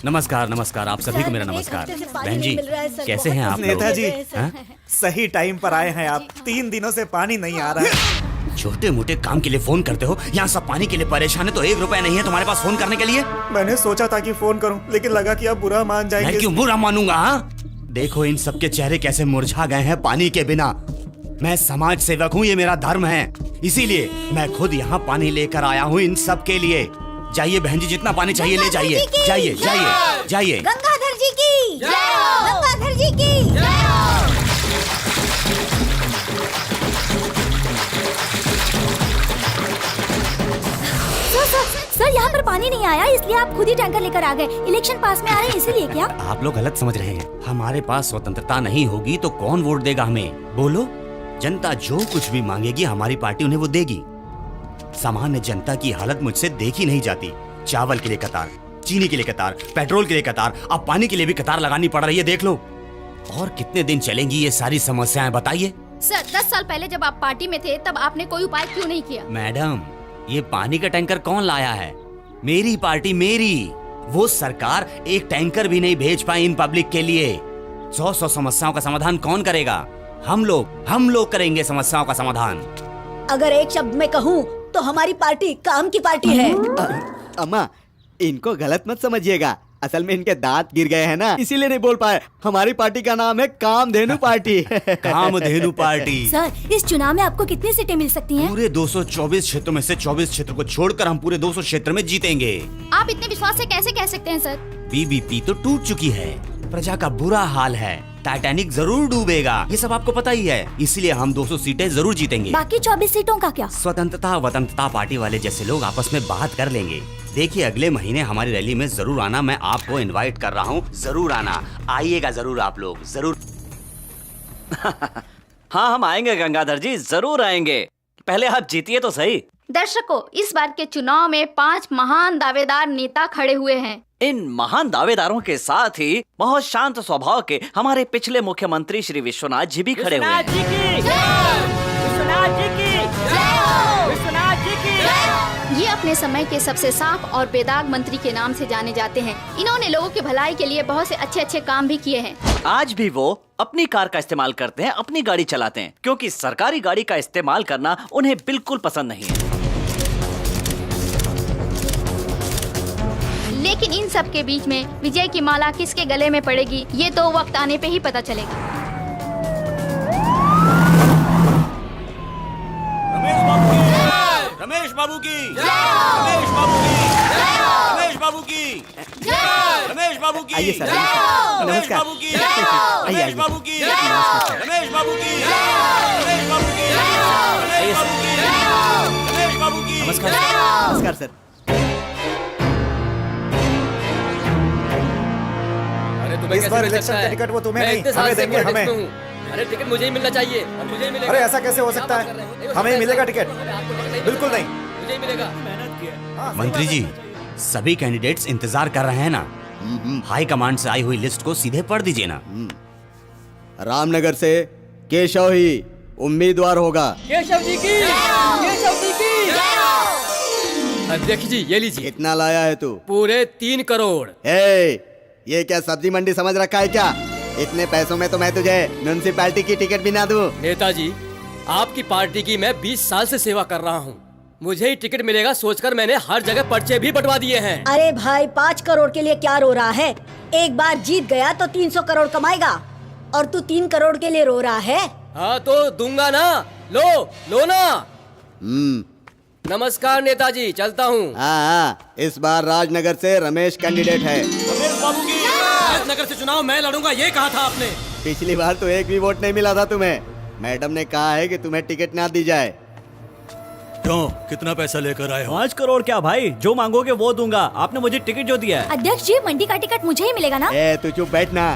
नमस्कार नमस्कार, आप सभी को मेरा नमस्कार। बहन जी कैसे हैं आप लोग? नेताजी सही टाइम पर आए हैं आप। 3 दिनों से पानी नहीं आ रहा है। छोटे मोटे काम के लिए फोन करते हो, यहाँ सब पानी के लिए परेशान है तो 1 रुपया नहीं है तुम्हारे पास फोन करने के लिए? मैंने सोचा था कि फोन करूं, लेकिन लगा कि आप बुरा मान जाएंगे। मैं क्यों बुरा मानूंगा? हाँ? देखो इन सबके चेहरे कैसे मुरझा गए हैं पानी के बिना। मैं समाज सेवक हूँ, ये मेरा धर्म है, इसीलिए मैं खुद यहाँ पानी लेकर आया हूँ इन सब के लिए। जाइए बहन जी, जितना पानी चाहिए ले जाइए। जाइए जाइए जाइए। गंगाधर जी की जय हो, गंगाधर जी की जय हो। सर यहाँ पर पानी नहीं आया, इसलिए आप खुद ही टैंकर लेकर आ गए। इलेक्शन पास में आ रहे हैं इसीलिए क्या? आप लोग गलत समझ रहे हैं। हमारे पास स्वतंत्रता नहीं होगी तो कौन वोट देगा हमें? बोलो। जनता जो कुछ भी मांगेगी हमारी पार्टी उन्हें वो देगी। सामान्य जनता की हालत मुझसे देखी नहीं जाती। चावल के लिए कतार, चीनी के लिए कतार, पेट्रोल के लिए कतार, अब पानी के लिए भी कतार लगानी पड़ रही है। देख लो। और कितने दिन चलेंगी ये सारी समस्याएं बताइए? सर 10 साल पहले जब आप पार्टी में थे तब आपने कोई उपाय क्यों नहीं किया? मैडम ये पानी का टैंकर कौन लाया है? मेरी पार्टी, मेरी। वो सरकार एक टैंकर भी नहीं भेज पाई इन पब्लिक के लिए। 100 समस्याओं का समाधान कौन करेगा? हम लोग करेंगे समस्याओं का समाधान। अगर एक शब्द में कहूँ तो हमारी पार्टी काम की पार्टी है। अम्मा इनको गलत मत समझिएगा, असल में इनके दांत गिर गए हैं ना, इसीलिए नहीं बोल पाए। हमारी पार्टी का नाम है Kamdhenu party. Kamdhenu party. Sir इस चुनाव में आपको कितनी सीटें मिल सकती हैं? पूरे 224 क्षेत्रों में से 24 क्षेत्र को छोड़कर हम पूरे 200 क्षेत्र में जीतेंगे। आप इतने विश्वास से कैसे कह सकते हैं सर? बीबीपी तो टूट चुकी है, प्रजा का बुरा हाल है, टाइटैनिक जरूर डूबेगा, ये सब आपको पता ही है। इसलिए हम 200 सीटें जरूर जीतेंगे। बाकी 24 सीटों का क्या? स्वतंत्रता वतंत्रता पार्टी वाले जैसे लोग आपस में बात कर लेंगे। देखिए अगले महीने हमारी रैली में जरूर आना, मैं आपको इनवाइट कर रहा हूँ, जरूर आना। आइएगा जरूर आप लोग, जरूर। हाँ हम आएंगे गंगाधर जी, जरूर आएंगे। पहले आप जीतिए तो सही। दर्शकों, इस बार के चुनाव में 5 महान दावेदार नेता खड़े हुए हैं। इन महान दावेदारों के साथ ही बहुत शांत स्वभाव के हमारे पिछले मुख्यमंत्री श्री विश्वनाथ जी भी खड़े हुए हैं। ये अपने समय के सबसे साफ और बेदाग मंत्री के नाम से जाने जाते हैं। इन्होंने लोगों की भलाई के लिए बहुत से अच्छे काम भी किए हैं। आज भी वो अपनी कार का इस्तेमाल करते हैं, अपनी गाड़ी चलाते हैं, क्योंकि सरकारी गाड़ी का इस्तेमाल करना उन्हें बिल्कुल पसंद नहीं है। लेकिन इन सब के बीच में विजय की माला किसके गले में पड़ेगी, ये तो वक्त आने पे ही पता चलेगा। रमेश बाबू की, रमेश बाबू की, रमेश बाबू की, रमेश बाबू की, आइए सर, रमेश बाबू की, रमेश बाबू की, रमेश बाबू की, रमेश बाबू की, रमेश बाबू की, रमेश बाबू की। नमस्कार सर। इस बार इलेक्शन का टिकट वो तुम्हें नहीं, हमें देंगे, हमें। अरे टिकट मुझे ही मिलना चाहिए और मुझे ही मिलेगा। अरे ऐसा कैसे हो सकता है? हमें ही मिलेगा टिकट? बिल्कुल नहीं, मुझे ही मिलेगा। मंत्री जी सभी कैंडिडेट्स इंतजार कर रहे हैं ना, हाई कमांड से आई हुई लिस्ट को सीधे पढ़ दीजिए ना। रामनगर से केशव ही उम्मीदवार होगा। केशव जी की, केशव जी की। अध्यक्ष जी ये लीजिए। कितना लाया है तू? पूरे 3 करोड़। ये क्या सब्जी मंडी समझ रखा है क्या? इतने पैसों में तो मैं तुझे म्युनिसिपैलिटी की टिकट भी ना दूं। नेताजी आपकी पार्टी की मैं 20 साल से सेवा कर रहा हूँ, मुझे ही टिकट मिलेगा सोचकर मैंने हर जगह पर्चे भी बंटवा दिए हैं। अरे भाई 5 करोड़ के लिए क्या रो रहा है? एक बार जीत गया तो 300 करोड़ कमाएगा और तू 3 करोड़ के लिए रो रहा है? हाँ तो दूंगा ना, लो ना। नमस्कार नेताजी, चलता हूँ। हाँ, इस बार राजनगर से रमेश कैंडिडेट है। रमेश बाबू की राजनगर से चुनाव मैं लड़ूंगा, ये कहा था आपने। पिछली बार तो एक भी वोट नहीं मिला था तुम्हें। मैडम ने कहा है कि तुम्हें टिकट ना दी जाए। क्यों, कितना पैसा लेकर आए हो? 5 करोड़ क्या भाई, जो मांगोगे वो दूंगा। आपने मुझे टिकट जो दिया है। अध्यक्ष जी मंडी का टिकट मुझे ही मिलेगा ना? तू चुप बैठना।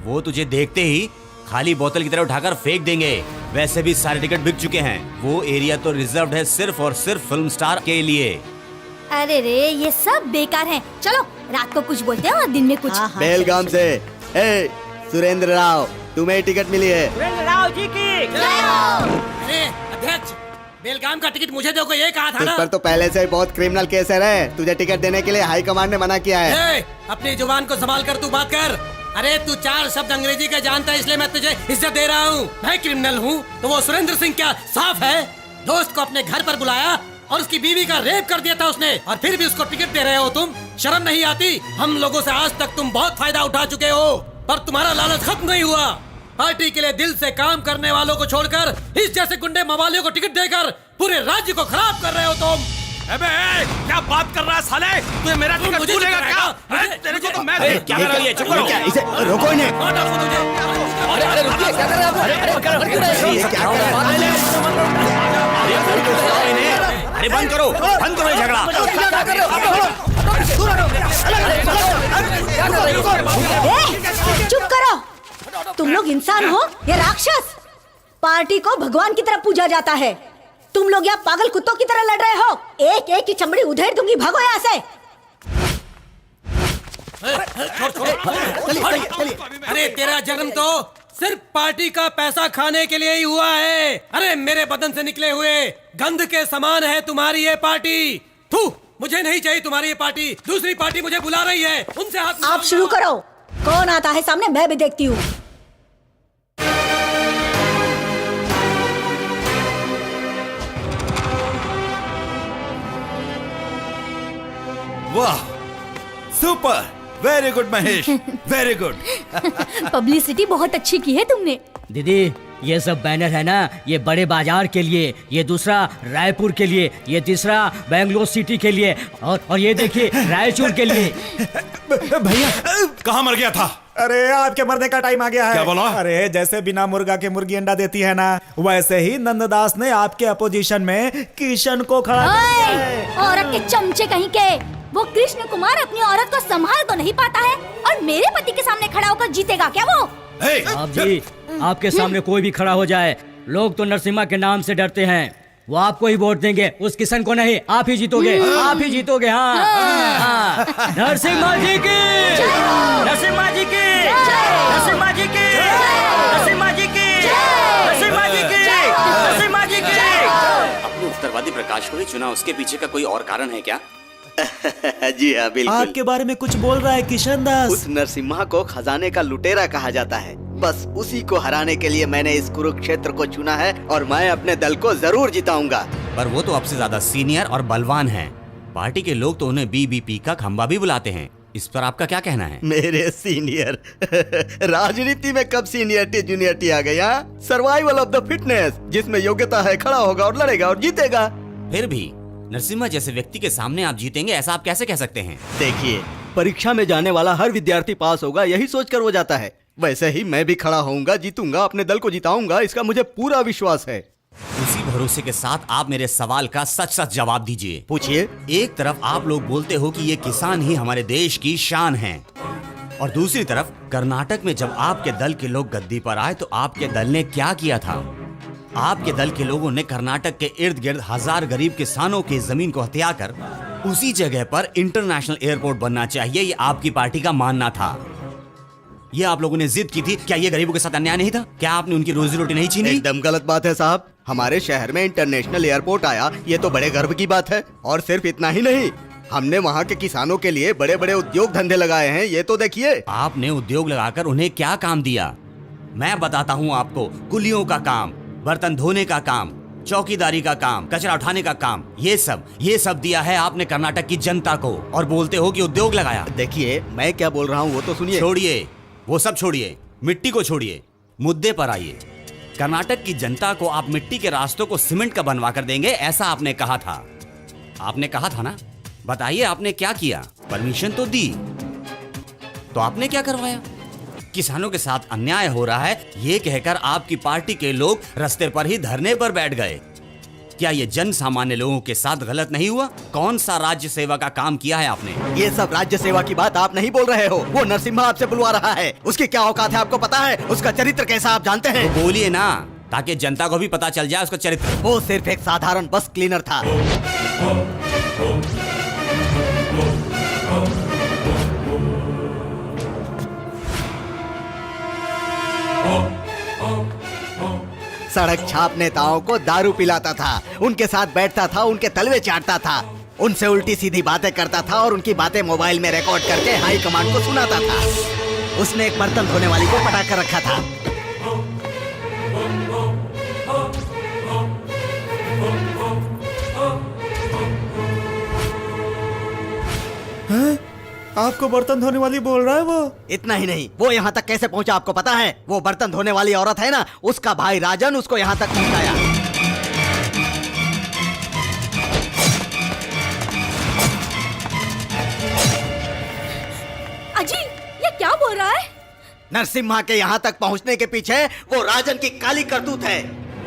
वो तुझे देखते ही खाली बोतल की तरह उठाकर फेंक देंगे। वैसे भी सारे टिकट बिक चुके हैं। वो एरिया तो रिजर्व्ड है सिर्फ और सिर्फ फिल्म स्टार के लिए। अरे रे ये सब बेकार है। चलो रात को कुछ बोलते हैं और दिन में कुछ। बेलगाम से सुरेंद्र राव, तुम्हें टिकट मिली है। सुरेंद्र राव जी की। अरे अध्यक्ष बेलगाम का टिकट मुझे दो को ये कहा था तुझ ना। पर तो पहले से ही बहुत क्रिमिनल केस है रे। तुझे टिकट देने के लिए हाई कमांड ने मना किया है। ए, अपनी जुबान को संभाल कर तू बात कर। अरे तू 4 शब्द अंग्रेजी का जानता है इसलिए मैं तुझे इज्जत दे रहा हूँ। मैं क्रिमिनल हूँ तो वो सुरेंद्र सिंह क्या साफ है? दोस्त को अपने घर पर बुलाया और उसकी बीवी का रेप कर दिया था उसने, और फिर भी उसको टिकट दे रहे हो तुम? शर्म नहीं आती? हम लोगों से आज तक तुम बहुत फायदा उठा चुके हो, पर तुम्हारा लालच खत्म नहीं हुआ। पार्टी के लिए दिल से काम करने वालों को छोड़कर इस जैसे गुंडे मवालियों को टिकट देकर पूरे राज्य को खराब कर रहे हो तुम। अबे क्या बात कर रहा है साले? तू मेरा टिकट मुझे भूलेगा क्या? अरे, तेरे को तो मैं क्या कर रही है? चुप करो। इसे रोको इन्हें। अरे रुकिए, क्या कर रहे हैं आप? ये क्या कर रहा है? अरे बंद करो ये झगड़ा। चुप करो। तुम लोग इंसान हो या राक्षस? पार्टी को भगवान की तरह पूजा जाता है, तुम लोग यहाँ पागल कुत्तों की तरह लड़ रहे हो। एक एक की चमड़ी उधेड़ दूंगी, भागो यहाँ से। अरे तेरा जन्म तो सिर्फ पार्टी का पैसा खाने के लिए ही हुआ है। अरे मेरे बदन से निकले हुए गंध के समान है तुम्हारी ये पार्टी। थू, मुझे नहीं चाहिए तुम्हारी ये पार्टी। दूसरी पार्टी मुझे बुला रही है, उनसे हाथ आप शुरू करो। कौन आता है सामने, मैं भी देखती हूँ। वाह, super, very good Mahesh, very good. Publicity बहुत अच्छी की है तुमने। दीदी ये सब बैनर है ना, ये बड़े बाजार के लिए, ये दूसरा रायपुर के लिए, ये तीसरा बेंगलोर सिटी के लिए, और ये देखिए रायचूर के लिए। भैया कहाँ मर गया था? अरे आपके मरने का टाइम आ गया है। क्या बोला? अरे जैसे बिना मुर्गा के मुर्गी अंडा देती है ना, वैसे ही नंददास ने आपके अपोजिशन में किशन को खड़ा कर दिया है। औरत के चमचे कहीं के, वो कृष्ण कुमार अपनी औरत को संभाल तो नहीं पाता है, और मेरे पति के सामने खड़ा होकर जीतेगा क्या वो? आप जी, आपके सामने कोई भी खड़ा हो जाए, लोग तो नरसिम्हा के नाम से डरते हैं। वो आपको ही वोट देंगे, उस किशन को नहीं। आप ही जीतोगे, आप ही जीतोगे। हाँ, नरसिम्हा जी की, नरसिम्हा जी की, नरसिम्हा जी की, नरसिम्हा जी की, नरसिम्हा जी की, नरसिम्हा जी की। अपने उत्तरवादी प्रकाश को ही चुना, उसके पीछे का कोई और कारण है क्या? जी हाँ, बिल्कुल। आपके बारे में कुछ बोल रहा है किशन दास। उस नरसिम्हा को खजाने का लुटेरा कहा जाता है। बस उसी को हराने के लिए मैंने इस कुरुक्षेत्र को चुना है, और मैं अपने दल को जरूर जिताऊंगा। पर वो तो आपसे ज्यादा सीनियर और बलवान हैं। पार्टी के लोग तो उन्हें बीबीपी का खंबा भी बुलाते हैं। इस पर आपका क्या कहना है? मेरे सीनियर राजनीति में कब सीनियरिटी जूनियरिटी आ गई? सर्वाइवल ऑफ द फिटनेस, जिसमें योग्यता है खड़ा होगा और लड़ेगा और जीतेगा। फिर भी नरसिम्हा जैसे व्यक्ति के सामने आप जीतेंगे, ऐसा आप कैसे कह सकते हैं? देखिए, परीक्षा में जाने वाला हर विद्यार्थी पास होगा, यही सोचकर वो जाता है। वैसे ही मैं भी खड़ा होऊंगा, जीतूंगा, अपने दल को जिताऊंगा, इसका मुझे पूरा विश्वास है। उसी भरोसे के साथ आप मेरे सवाल का सच सच जवाब दीजिए। पूछिए। एक तरफ आप लोग बोलते हो कि ये किसान ही हमारे देश की शान हैं, और दूसरी तरफ कर्नाटक में जब आपके दल के लोग गद्दी पर आए तो आपके दल ने क्या किया था? आपके दल के लोगों ने कर्नाटक के इर्द गिर्द 1000 गरीब किसानों की जमीन को हत्या कर उसी जगह पर इंटरनेशनल एयरपोर्ट बनना चाहिए, ये आपकी पार्टी का मानना था। ये आप लोगों ने जिद की थी। क्या ये गरीबों के साथ अन्याय नहीं था? क्या आपने उनकी रोजी रोटी नहीं छीनी? एकदम गलत बात है साहब। हमारे शहर में इंटरनेशनल एयरपोर्ट आया, ये तो बड़े गर्व की बात है। और सिर्फ इतना ही नहीं, हमने वहाँ के किसानों के लिए बड़े बड़े उद्योग धंधे लगाए हैं, ये तो देखिए। आपने उद्योग लगाकर उन्हें क्या काम दिया? मैं बताता हूँ आपको। कुलियों का काम, बर्तन धोने का काम, चौकीदारी का काम, कचरा उठाने का काम, ये सब दिया है आपने कर्नाटक की जनता को, और बोलते हो कि उद्योग लगाया। देखिए, मैं क्या बोल रहा हूँ वो तो सुनिए। छोड़िए, वो सब छोड़िए, मिट्टी को छोड़िए, मुद्दे पर आइए। कर्नाटक की जनता को आप मिट्टी के रास्तों को सीमेंट का बनवा कर देंगे, ऐसा आपने कहा था। आपने कहा था ना? बताइए आपने क्या किया? परमिशन तो दी, तो आपने क्या करवाया? किसानों के साथ अन्याय हो रहा है ये कहकर आपकी पार्टी के लोग रास्ते पर ही धरने पर बैठ गए। क्या ये जन सामान्य लोगों के साथ गलत नहीं हुआ? कौन सा राज्य सेवा का काम किया है आपने? ये सब राज्य सेवा की बात आप नहीं बोल रहे हो। वो नरसिम्हा आपसे बुलवा रहा है, उसकी क्या औकात है आपको पता है? उसका चरित्र कैसा आप जानते हैं? तो बोलिए ना, ताकि जनता को भी पता चल जाए उसका चरित्र। वो सिर्फ एक साधारण बस क्लीनर था। सड़क छाप नेताओं को दारू पिलाता था, उनके साथ बैठता था, उनके तलवे चाटता था, उनसे उल्टी सीधी बातें करता था और उनकी बातें मोबाइल में रिकॉर्ड करके हाई कमांड को सुनाता था। उसने एक बर्तन धोने वाली को पटा कर रखा था। आपको बर्तन धोने वाली बोल रहा है वो? इतना ही नहीं, वो यहाँ तक कैसे पहुँचा आपको पता है? वो बर्तन धोने वाली औरत है ना, उसका भाई राजन उसको यहाँ तक पहुँचाया। अजी, ये क्या बोल रहा है? नरसिम्हा के यहाँ तक पहुँचने के पीछे वो राजन की काली करतूत है।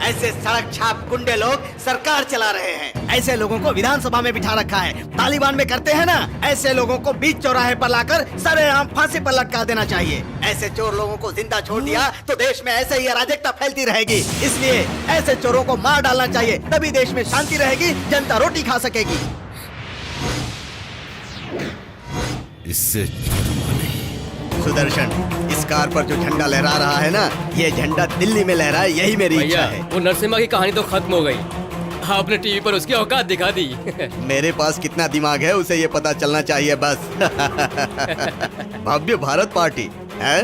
ऐसे सड़क छाप गुंडे लोग सरकार चला रहे हैं। ऐसे लोगों को विधानसभा में बिठा रखा है। तालिबान में करते हैं ना, ऐसे लोगों को बीच चौराहे पर लाकर सरेआम फांसी पर लटका देना चाहिए। ऐसे चोर लोगों को जिंदा छोड़ दिया तो देश में ऐसे ही अराजकता फैलती रहेगी। इसलिए ऐसे चोरों को मार डालना चाहिए, तभी देश में शांति रहेगी, जनता रोटी खा सकेगी। इससे सुदर्शन, इस कार पर जो झंडा लहरा रहा है ना, ये झंडा दिल्ली में लहरा है, यही मेरी इच्छा है। वो नरसिम्हा की कहानी तो खत्म हो गई, आपने टीवी पर उसकी औकात दिखा दी। मेरे पास कितना दिमाग है उसे ये पता चलना चाहिए बस। भव्य भारत पार्टी है,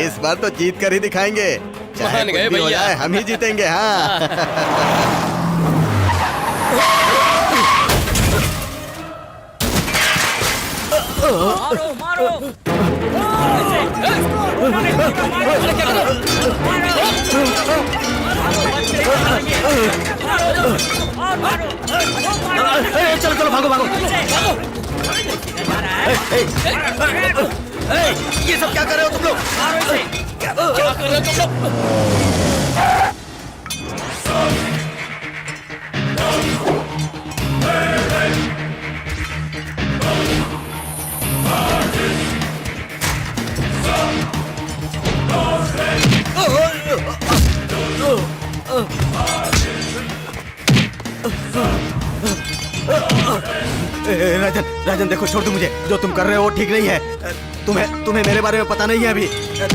इस बार तो जीत कर ही दिखाएंगे, चाहे कुछ भी हो जाए, हम ही जीतेंगे। हाँ। मारो मारो चलो चलो भागो भागो। ये सब क्या कर रहे हो तुम लोग? क्या कर रहे हो तुम लोग? राजन, राजन देखो, छोड़ दो मुझे। जो तुम कर रहे हो वो ठीक नहीं है। तुम्हें मेरे बारे में पता नहीं है अभी।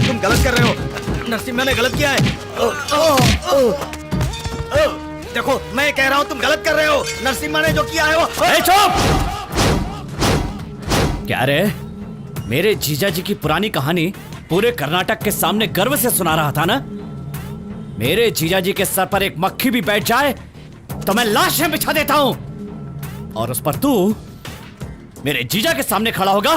तुम गलत कर रहे हो। नरसिम्हा ने गलत किया है। देखो, मैं कह रहा हूँ तुम गलत कर रहे हो। नरसिम्हा ने जो किया है वो। चुप! क्या रे, मेरे जीजा जी की पुरानी कहानी पूरे कर्नाटक के सामने गर्व से सुना रहा था ना? मेरे जीजा जी के सर पर एक मक्खी भी बैठ जाए तो मैं लाशें बिछा देता हूं, और उस पर तू मेरे जीजा के सामने खड़ा होगा?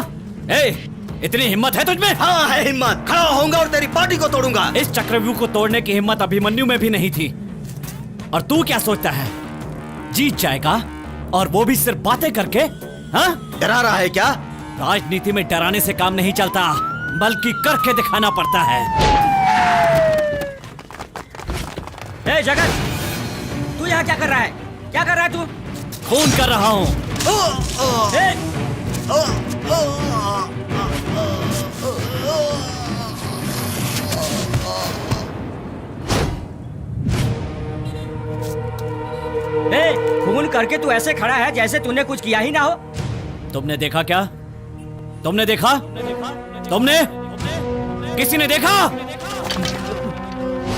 इतनी हिम्मत है तुझमें? हाँ है हिम्मत। खड़ा होऊंगा और तेरी पार्टी को तोड़ूंगा। इस चक्रव्यूह को तोड़ने की हिम्मत अभिमन्यु में भी नहीं थी। और तू क्या सोचता है, जीत जाएगा, और वो भी सिर्फ बातें करके? हाँ, डरा रहा है क्या? राजनीति में डराने से काम नहीं चलता, बल्कि करके दिखाना पड़ता है। जगत, तू यहाँ क्या कर रहा है? क्या कर रहा है तू? खून कर रहा हूँ। खून करके तू ऐसे खड़ा है जैसे तूने कुछ किया ही ना हो। तुमने देखा क्या? तुमने देखा? तुमने? किसी ने देखा?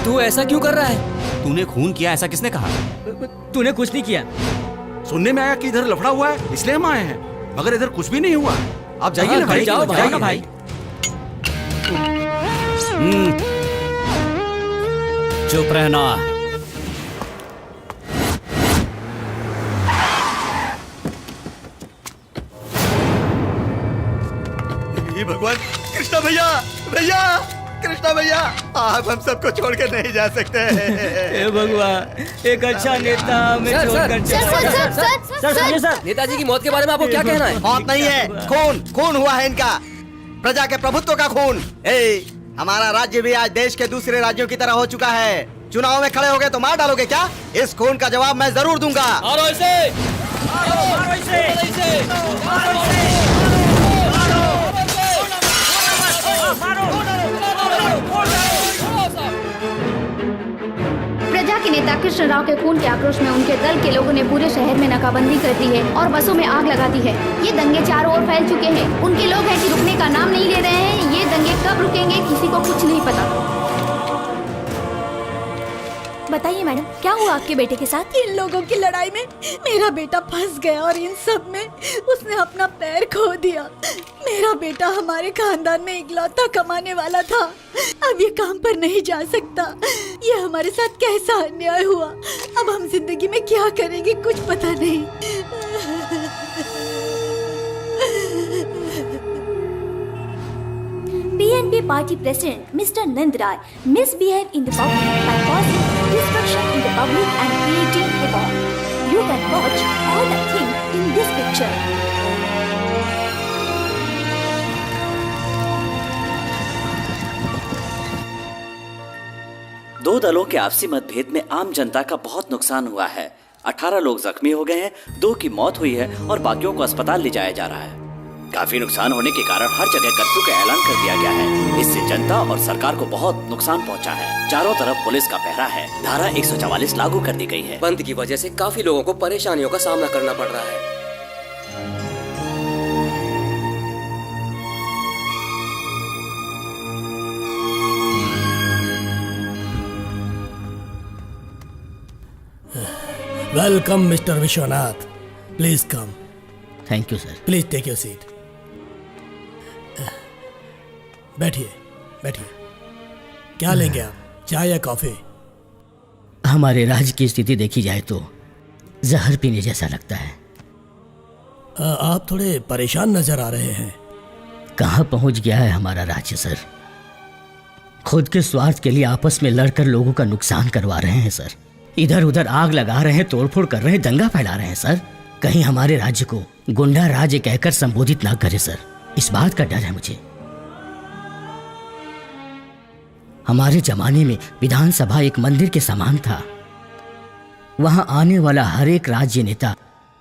तू ऐसा क्यों कर रहा है? तूने खून किया ऐसा किसने कहा? तूने कुछ नहीं किया। सुनने में आया कि इधर लफड़ा हुआ है, इसलिए हम आए हैं, मगर इधर कुछ भी नहीं हुआ। आप जाइए ना भाई। जाओ ना भाई। चुप रहना। हे भगवान, कृष्णा भैया, भैया, कृष्णा भैया, आप हम सबको छोड़कर नहीं जा सकते। हे भगवान, एक अच्छा नेता हमें छोड़कर सर, नेताजी की मौत के बारे में आपको क्या कहना है? मौत नहीं है, खून हुआ है इनका, प्रजा के प्रभुत्व का खून। हमारा राज्य भी आज देश के दूसरे राज्यों की तरह हो चुका है। चुनाव में खड़े होगे तो मार डालोगे क्या? इस खून का जवाब मैं जरूर दूंगा। मारो इसे! मारो इसे! प्रजा के नेता कृष्ण राव के खून के आक्रोश में उनके दल के लोगों ने पूरे शहर में नाकाबंदी कर दी है और बसों में आग लगा दी है। ये दंगे चारों ओर फैल चुके हैं। उनके लोग हैं कि रुकने का नाम नहीं ले रहे हैं। ये दंगे कब रुकेंगे किसी को कुछ नहीं पता। बताइए मैडम, क्या हुआ आपके बेटे के साथ? इन लोगों की लड़ाई में मेरा बेटा फंस गया और इन सब में उसने अपना पैर खो दिया। मेरा बेटा हमारे खानदान में इकलौता कमाने वाला था, अब ये काम पर नहीं जा सकता। ये हमारे साथ कैसा अन्याय हुआ, अब हम जिंदगी में क्या करेंगे कुछ पता नहीं। BNP party president Mr. Nand Rai misbehaved in the public by causing destruction in the public and creating havoc. You can watch all the things in this picture. दो दलों के आपसी मतभेद में आम जनता का बहुत नुकसान हुआ है। 18 लोग जख्मी हो गए हैं, 2 की मौत हुई है और बाकियों को अस्पताल ले जाया जा रहा है। काफी नुकसान होने के कारण हर जगह कर्फ्यू का ऐलान कर दिया गया है। इससे जनता और सरकार को बहुत नुकसान पहुंचा है। चारों तरफ पुलिस का पहरा है। धारा 144 लागू कर दी गई है। बंद की वजह से काफी लोगों को परेशानियों का सामना करना पड़ रहा है। Welcome mister Vishwanath, please come. Thank you sir. Please take your seat. बैठिए बैठिए। क्या लेंगे आप, चाय या कॉफी? हमारे राज्य की स्थिति देखी जाए तो जहर पीने जैसा लगता है। आप थोड़े परेशान नजर आ रहे हैं। कहाँ पहुंच गया है हमारा राज्य सर? खुद के स्वार्थ के लिए आपस में लड़कर लोगों का नुकसान करवा रहे हैं सर। इधर उधर आग लगा रहे हैं, तोड़फोड़ कर रहे हैं, दंगा फैला रहे हैं सर। कहीं हमारे राज्य को गुंडा राज्य कहकर संबोधित ना करे सर, इस बात का डर है मुझे। हमारे जमाने में विधानसभा एक मंदिर के समान था। वहां आने वाला हर एक राज्य नेता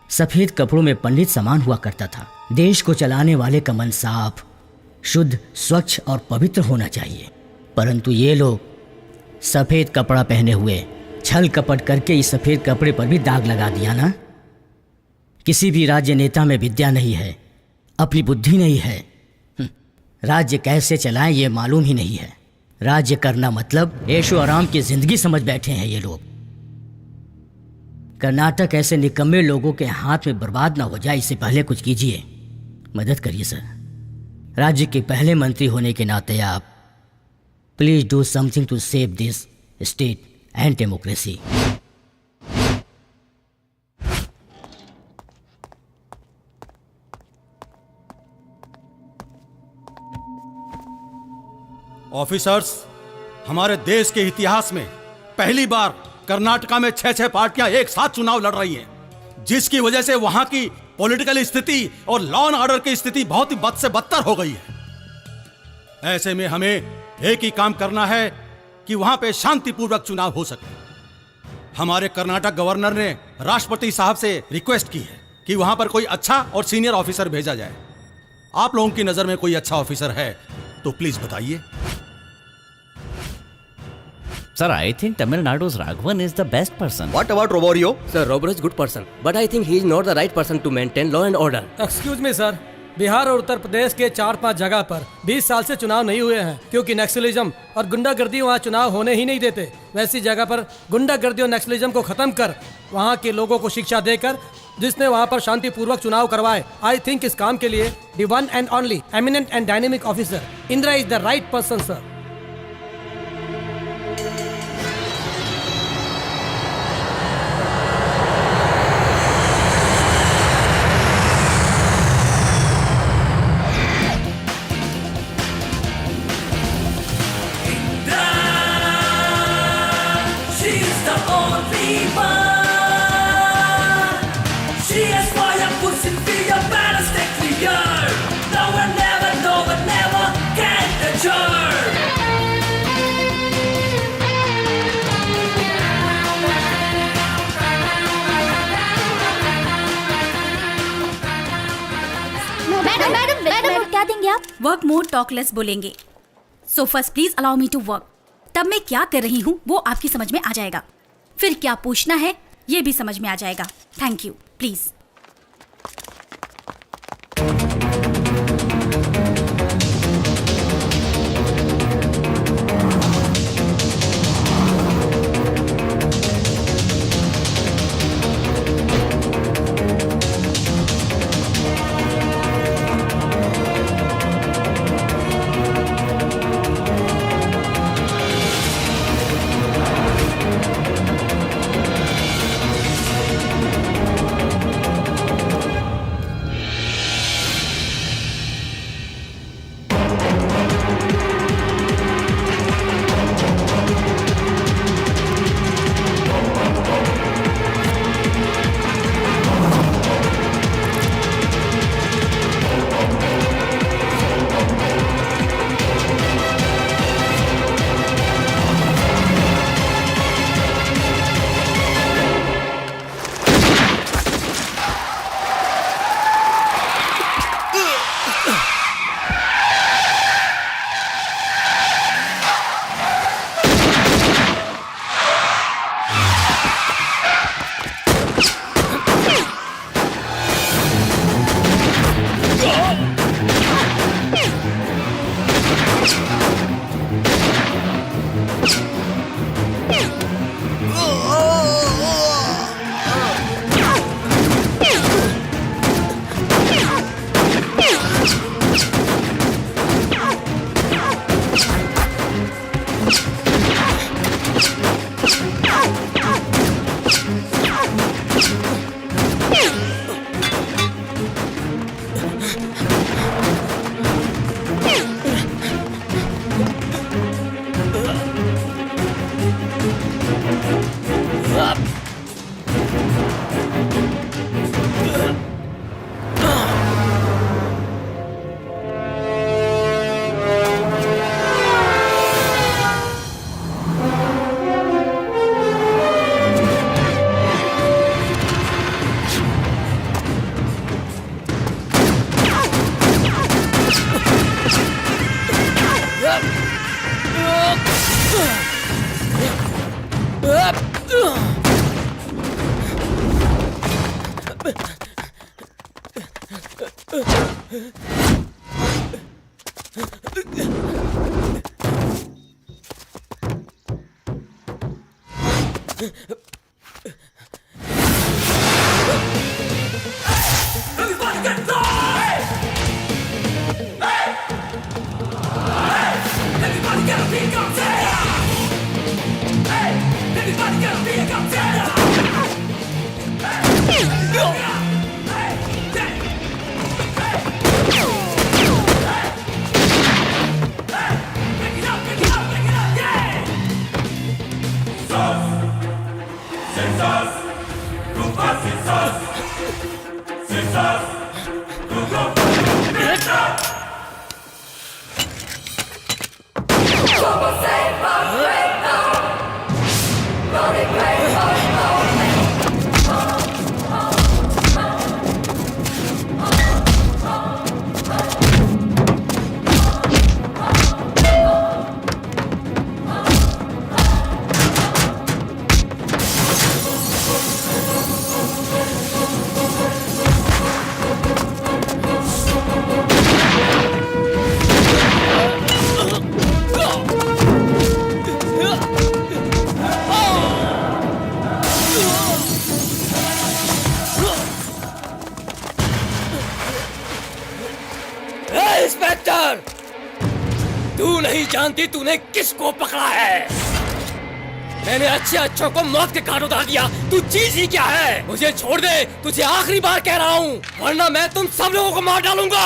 सफेद कपड़ों में पंडित समान हुआ करता था। देश को चलाने वाले का मन साफ, शुद्ध, स्वच्छ और पवित्र होना चाहिए। परंतु ये लोग सफेद कपड़ा पहने हुए छल कपट करके इस सफेद कपड़े पर भी दाग लगा दिया ना। किसी भी राज्य नेता में विद्या नहीं है, अपनी बुद्धि नहीं है। राज्य कैसे चलाएं ये मालूम ही नहीं है। राज्य करना मतलब ऐशो आराम की जिंदगी समझ बैठे हैं ये लोग। कर्नाटक ऐसे निकम्मे लोगों के हाथ में बर्बाद ना हो जाए, इससे पहले कुछ कीजिए, मदद करिए सर। राज्य के पहले मंत्री होने के नाते आप please do something to save this state and democracy. Officers, हमारे देश के इतिहास में पहली बार कर्नाटका में 6 पार्टियां एक साथ चुनाव लड़ रही हैं, जिसकी वजह से वहां की पॉलिटिकल स्थिति और लॉ एंड ऑर्डर की स्थिति बहुत ही बद से बदतर हो गई है। ऐसे में हमें एक ही काम करना है कि वहां पे शांतिपूर्वक चुनाव हो सके। हमारे कर्नाटक गवर्नर ने राष्ट्रपति साहब से रिक्वेस्ट की है कि वहां पर कोई अच्छा और सीनियर ऑफिसर भेजा जाए। आप लोगों की नजर में कोई अच्छा ऑफिसर है तो प्लीज बताइए। Sir, I think Tamil Nadu's Raghavan is the best person. What about Roborio? Sir, Robert is good person, but I think he is not the right person to maintain law and order. Excuse me sir, Bihar और उत्तर प्रदेश के 4-5 जगह पर 20 साल से चुनाव नहीं हुए हैं क्योंकि नक्सलिज्म और गुंडागर्दी वहाँ चुनाव होने ही नहीं देते। वैसी जगह पर गुंडागर्दी और नक्सलिज्म को खत्म कर वहाँ के लोगों को शिक्षा देकर जिसने वहाँ पर शांतिपूर्वक चुनाव करवाए, आई थिंक इस काम के लिए the one and only eminent and dynamic officer Indira is the right person sir. Madam क्या देंगे आप? वर्क मोर टॉक लेस बोलेंगे। So first please allow me to work. तब मैं क्या कर रही हूँ वो आपकी समझ में आ जाएगा। फिर क्या पूछना है ये भी समझ में आ जाएगा। Thank you. प्लीज। इंस्पेक्टर, तू नहीं जानती तूने किसको पकड़ा है। मैंने अच्छे अच्छों को मौत के घाट उतार दिया। तू चीज ही क्या है? मुझे छोड़ दे, तुझे आखिरी बार कह रहा हूँ, वरना मैं तुम सब लोगों को मार डालूंगा।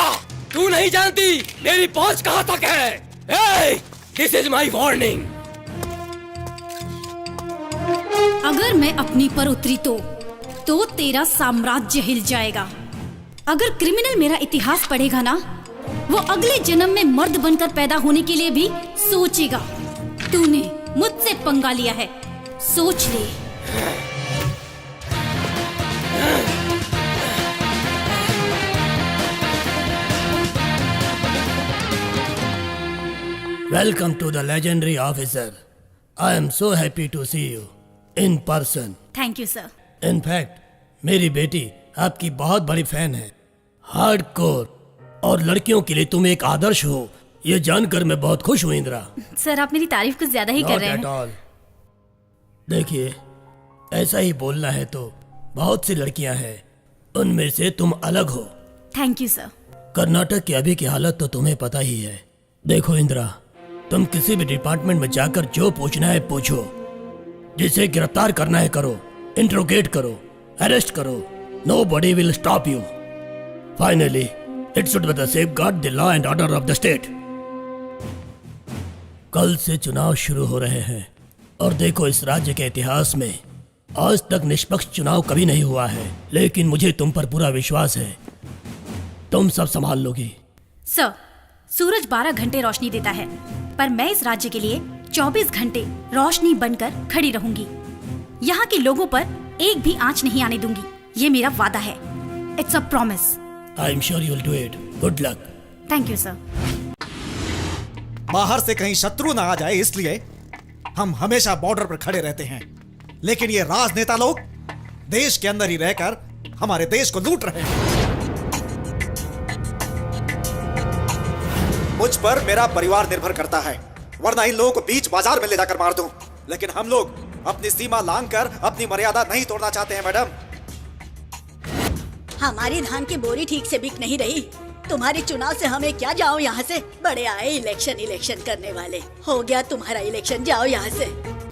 तू नहीं जानती मेरी पहुंच कहाँ तक है। This is my warning. अगर मैं अपनी पर उतरी तो तेरा साम्राज्य हिल जाएगा। अगर क्रिमिनल मेरा इतिहास पढ़ेगा ना, वो अगले जन्म में मर्द बनकर पैदा होने के लिए भी सोचेगा। तूने मुझसे पंगा लिया है, सोच ले। Welcome to the legendary officer. I am so happy to see you in person. Thank you sir. In fact, मेरी बेटी आपकी बहुत बड़ी फैन है। हार्डकोर और लड़कियों के लिए तुम एक आदर्श हो, ये जानकर मैं बहुत खुश हूँ इंदिरा। सर, आप मेरी तारीफ कुछ ज्यादा ही कर रहे हैं। Not at all. देखिए, ऐसा ही बोलना है तो बहुत सी लड़कियां हैं, उनमें से तुम अलग हो। Thank you sir. कर्नाटक की अभी की हालत तो तुम्हें पता ही है। देखो इंदिरा, तुम किसी भी डिपार्टमेंट में जाकर जो पूछना है पूछो, जिसे गिरफ्तार करना है करो, इंट्रोगेट करो, अरेस्ट करो, nobody will stop you. Finally, it should be the safeguard the law and order of the state. कल से चुनाव शुरू हो रहे हैं और देखो, इस राज्य के इतिहास में आज तक निष्पक्ष चुनाव कभी नहीं हुआ है, लेकिन मुझे तुम पर पूरा विश्वास है, तुम सब संभाल लोगी। सर, सूरज 12 घंटे रोशनी देता है, पर मैं इस राज्य के लिए 24 घंटे रोशनी बनकर खड़ी रहूंगी। यहाँ के लोगों पर एक भी आंच नहीं आने दूंगी, ये मेरा वादा है। It's a promise. I am sure you will do it. Good luck. Thank you sir. बाहर से कहीं शत्रु ना आ जाए, इसलिए हम हमेशा बॉर्डर पर खड़े रहते हैं। लेकिन ये राजनेता लोग देश के अंदर ही रहकर हमारे देश को लूट रहे हैं। मुझ पर मेरा परिवार निर्भर करता है, वरना इन लोगों को बीच बाजार में ले जाकर मार दूं। लेकिन हम लोग अपनी सीमा लांघकर अपनी मर्यादा नहीं तोड़ना चाहते हैं मैडम। हमारी धान की बोरी ठीक से बिक नहीं रही। तुम्हारे चुनाव से हमें क्या, जाओ यहाँ से। बड़े आए इलेक्शन करने वाले। हो गया तुम्हारा इलेक्शन, जाओ यहाँ से।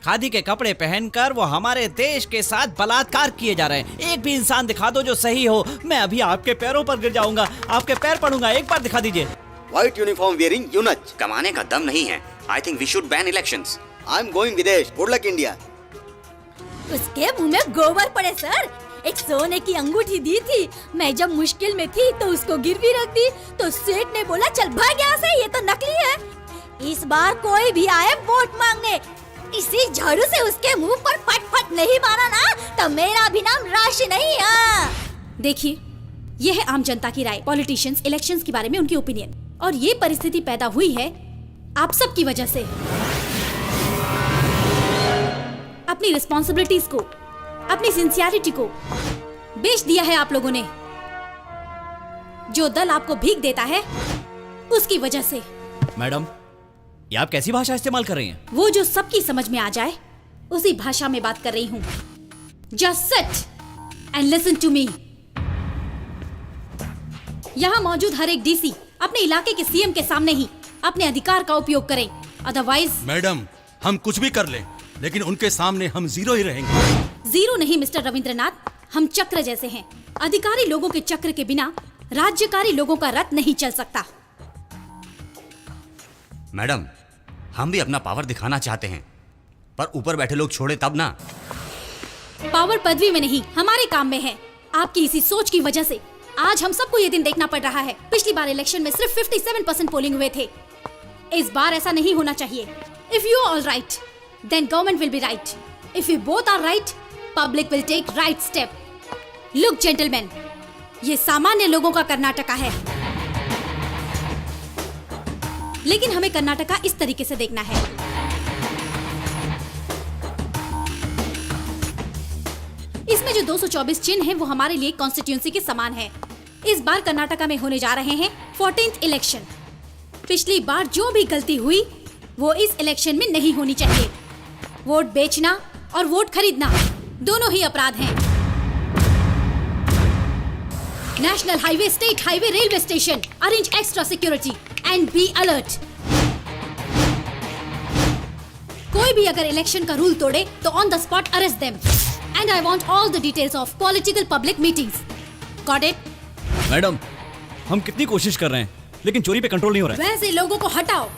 खादी के कपड़े पहनकर वो हमारे देश के साथ बलात्कार किए जा रहे हैं। एक भी इंसान दिखा दो जो सही हो, मैं अभी आपके पैरों पर गिर जाऊंगा, आपके पैर पड़ूंगा। एक बार दिखा दीजिए। White uniform wearing eunuch. कमाने का दम नहीं है। I think we should ban elections. I am going विदेश। Good luck India. उसके मुंह में गोबर पड़े सर। एक सोने की अंगूठी दी थी, मैं जब मुश्किल में थी तो उसको गिरवी रख दी, तो सेठ ने बोला चल भाग यहाँ से, ये तो नकली है। इस बार कोई भी आए वोट मांगने, इसी झाड़ू से उसके मुंह पर फट नहीं मारा ना तो मेरा भी नाम राशि नहीं है। देखिए, ये है आम जनता की राय, पॉलिटिशियंस इलेक्शंस के बारे में उनकी ओपिनियन। और ये परिस्थिति पैदा हुई है आप सब की वजह से। अपनी रिस्पॉन्सिबिलिटीज को, अपनी सिंसियरिटी को बेच दिया है आप लोगों ने। जो दल आपको भीख देता है उसकी वजह से। मैडम, ये आप कैसी भाषा इस्तेमाल कर रही हैं? वो जो सबकी समझ में आ जाए उसी भाषा में बात कर रही हूँ। Just sit and listen to me। यहाँ मौजूद हर एक डीसी अपने इलाके के सीएम के सामने ही अपने अधिकार का उपयोग करें, अदरवाइज। मैडम, हम कुछ भी कर लें, लेकिन उनके सामने हम जीरो ही रहेंगे। जीरो नहीं मिस्टर रविंद्रनाथ, हम चक्र जैसे हैं। अधिकारी लोगों के चक्र के बिना राज्यकारी लोगों का रथ नहीं चल सकता। मैडम, हम भी अपना पावर दिखाना चाहते हैं, पर ऊपर बैठे लोग छोड़े तब ना। पावर पदवी में नहीं, हमारे काम में है। आपकी इसी सोच की वजह से आज हम सबको ये दिन देखना पड़ रहा है। पिछली बार इलेक्शन में सिर्फ 57% पोलिंग हुए थे। इस बार ऐसा नहीं होना चाहिए। If you are all right, then government will be right. If you both are right, public will take right step. Look gentleman, ये सामान्य लोगों का कर्नाटका है, लेकिन हमें कर्नाटका इस तरीके से देखना है। इसमें जो 224 चिन्ह हैं वो हमारे लिए कॉन्स्टिट्यूंसी के समान है। इस बार कर्नाटका में होने जा रहे हैं 14th इलेक्शन। पिछली बार जो भी गलती हुई वो इस इलेक्शन में नहीं होनी चाहिए। वोट बेचना और वोट खरीदना दोनों ही अपराध हैं। National highway, state highway, railway station, arrange extra security and be alert. कोई भी अगर इलेक्शन का रूल तोड़े तो on the spot arrest them. And I want all the details of political public meetings. Got it? Madam, हम कितनी कोशिश कर रहे हैं, लेकिन चोरी पे कंट्रोल नहीं हो रहा है। वैसे लोगों को हटाओ।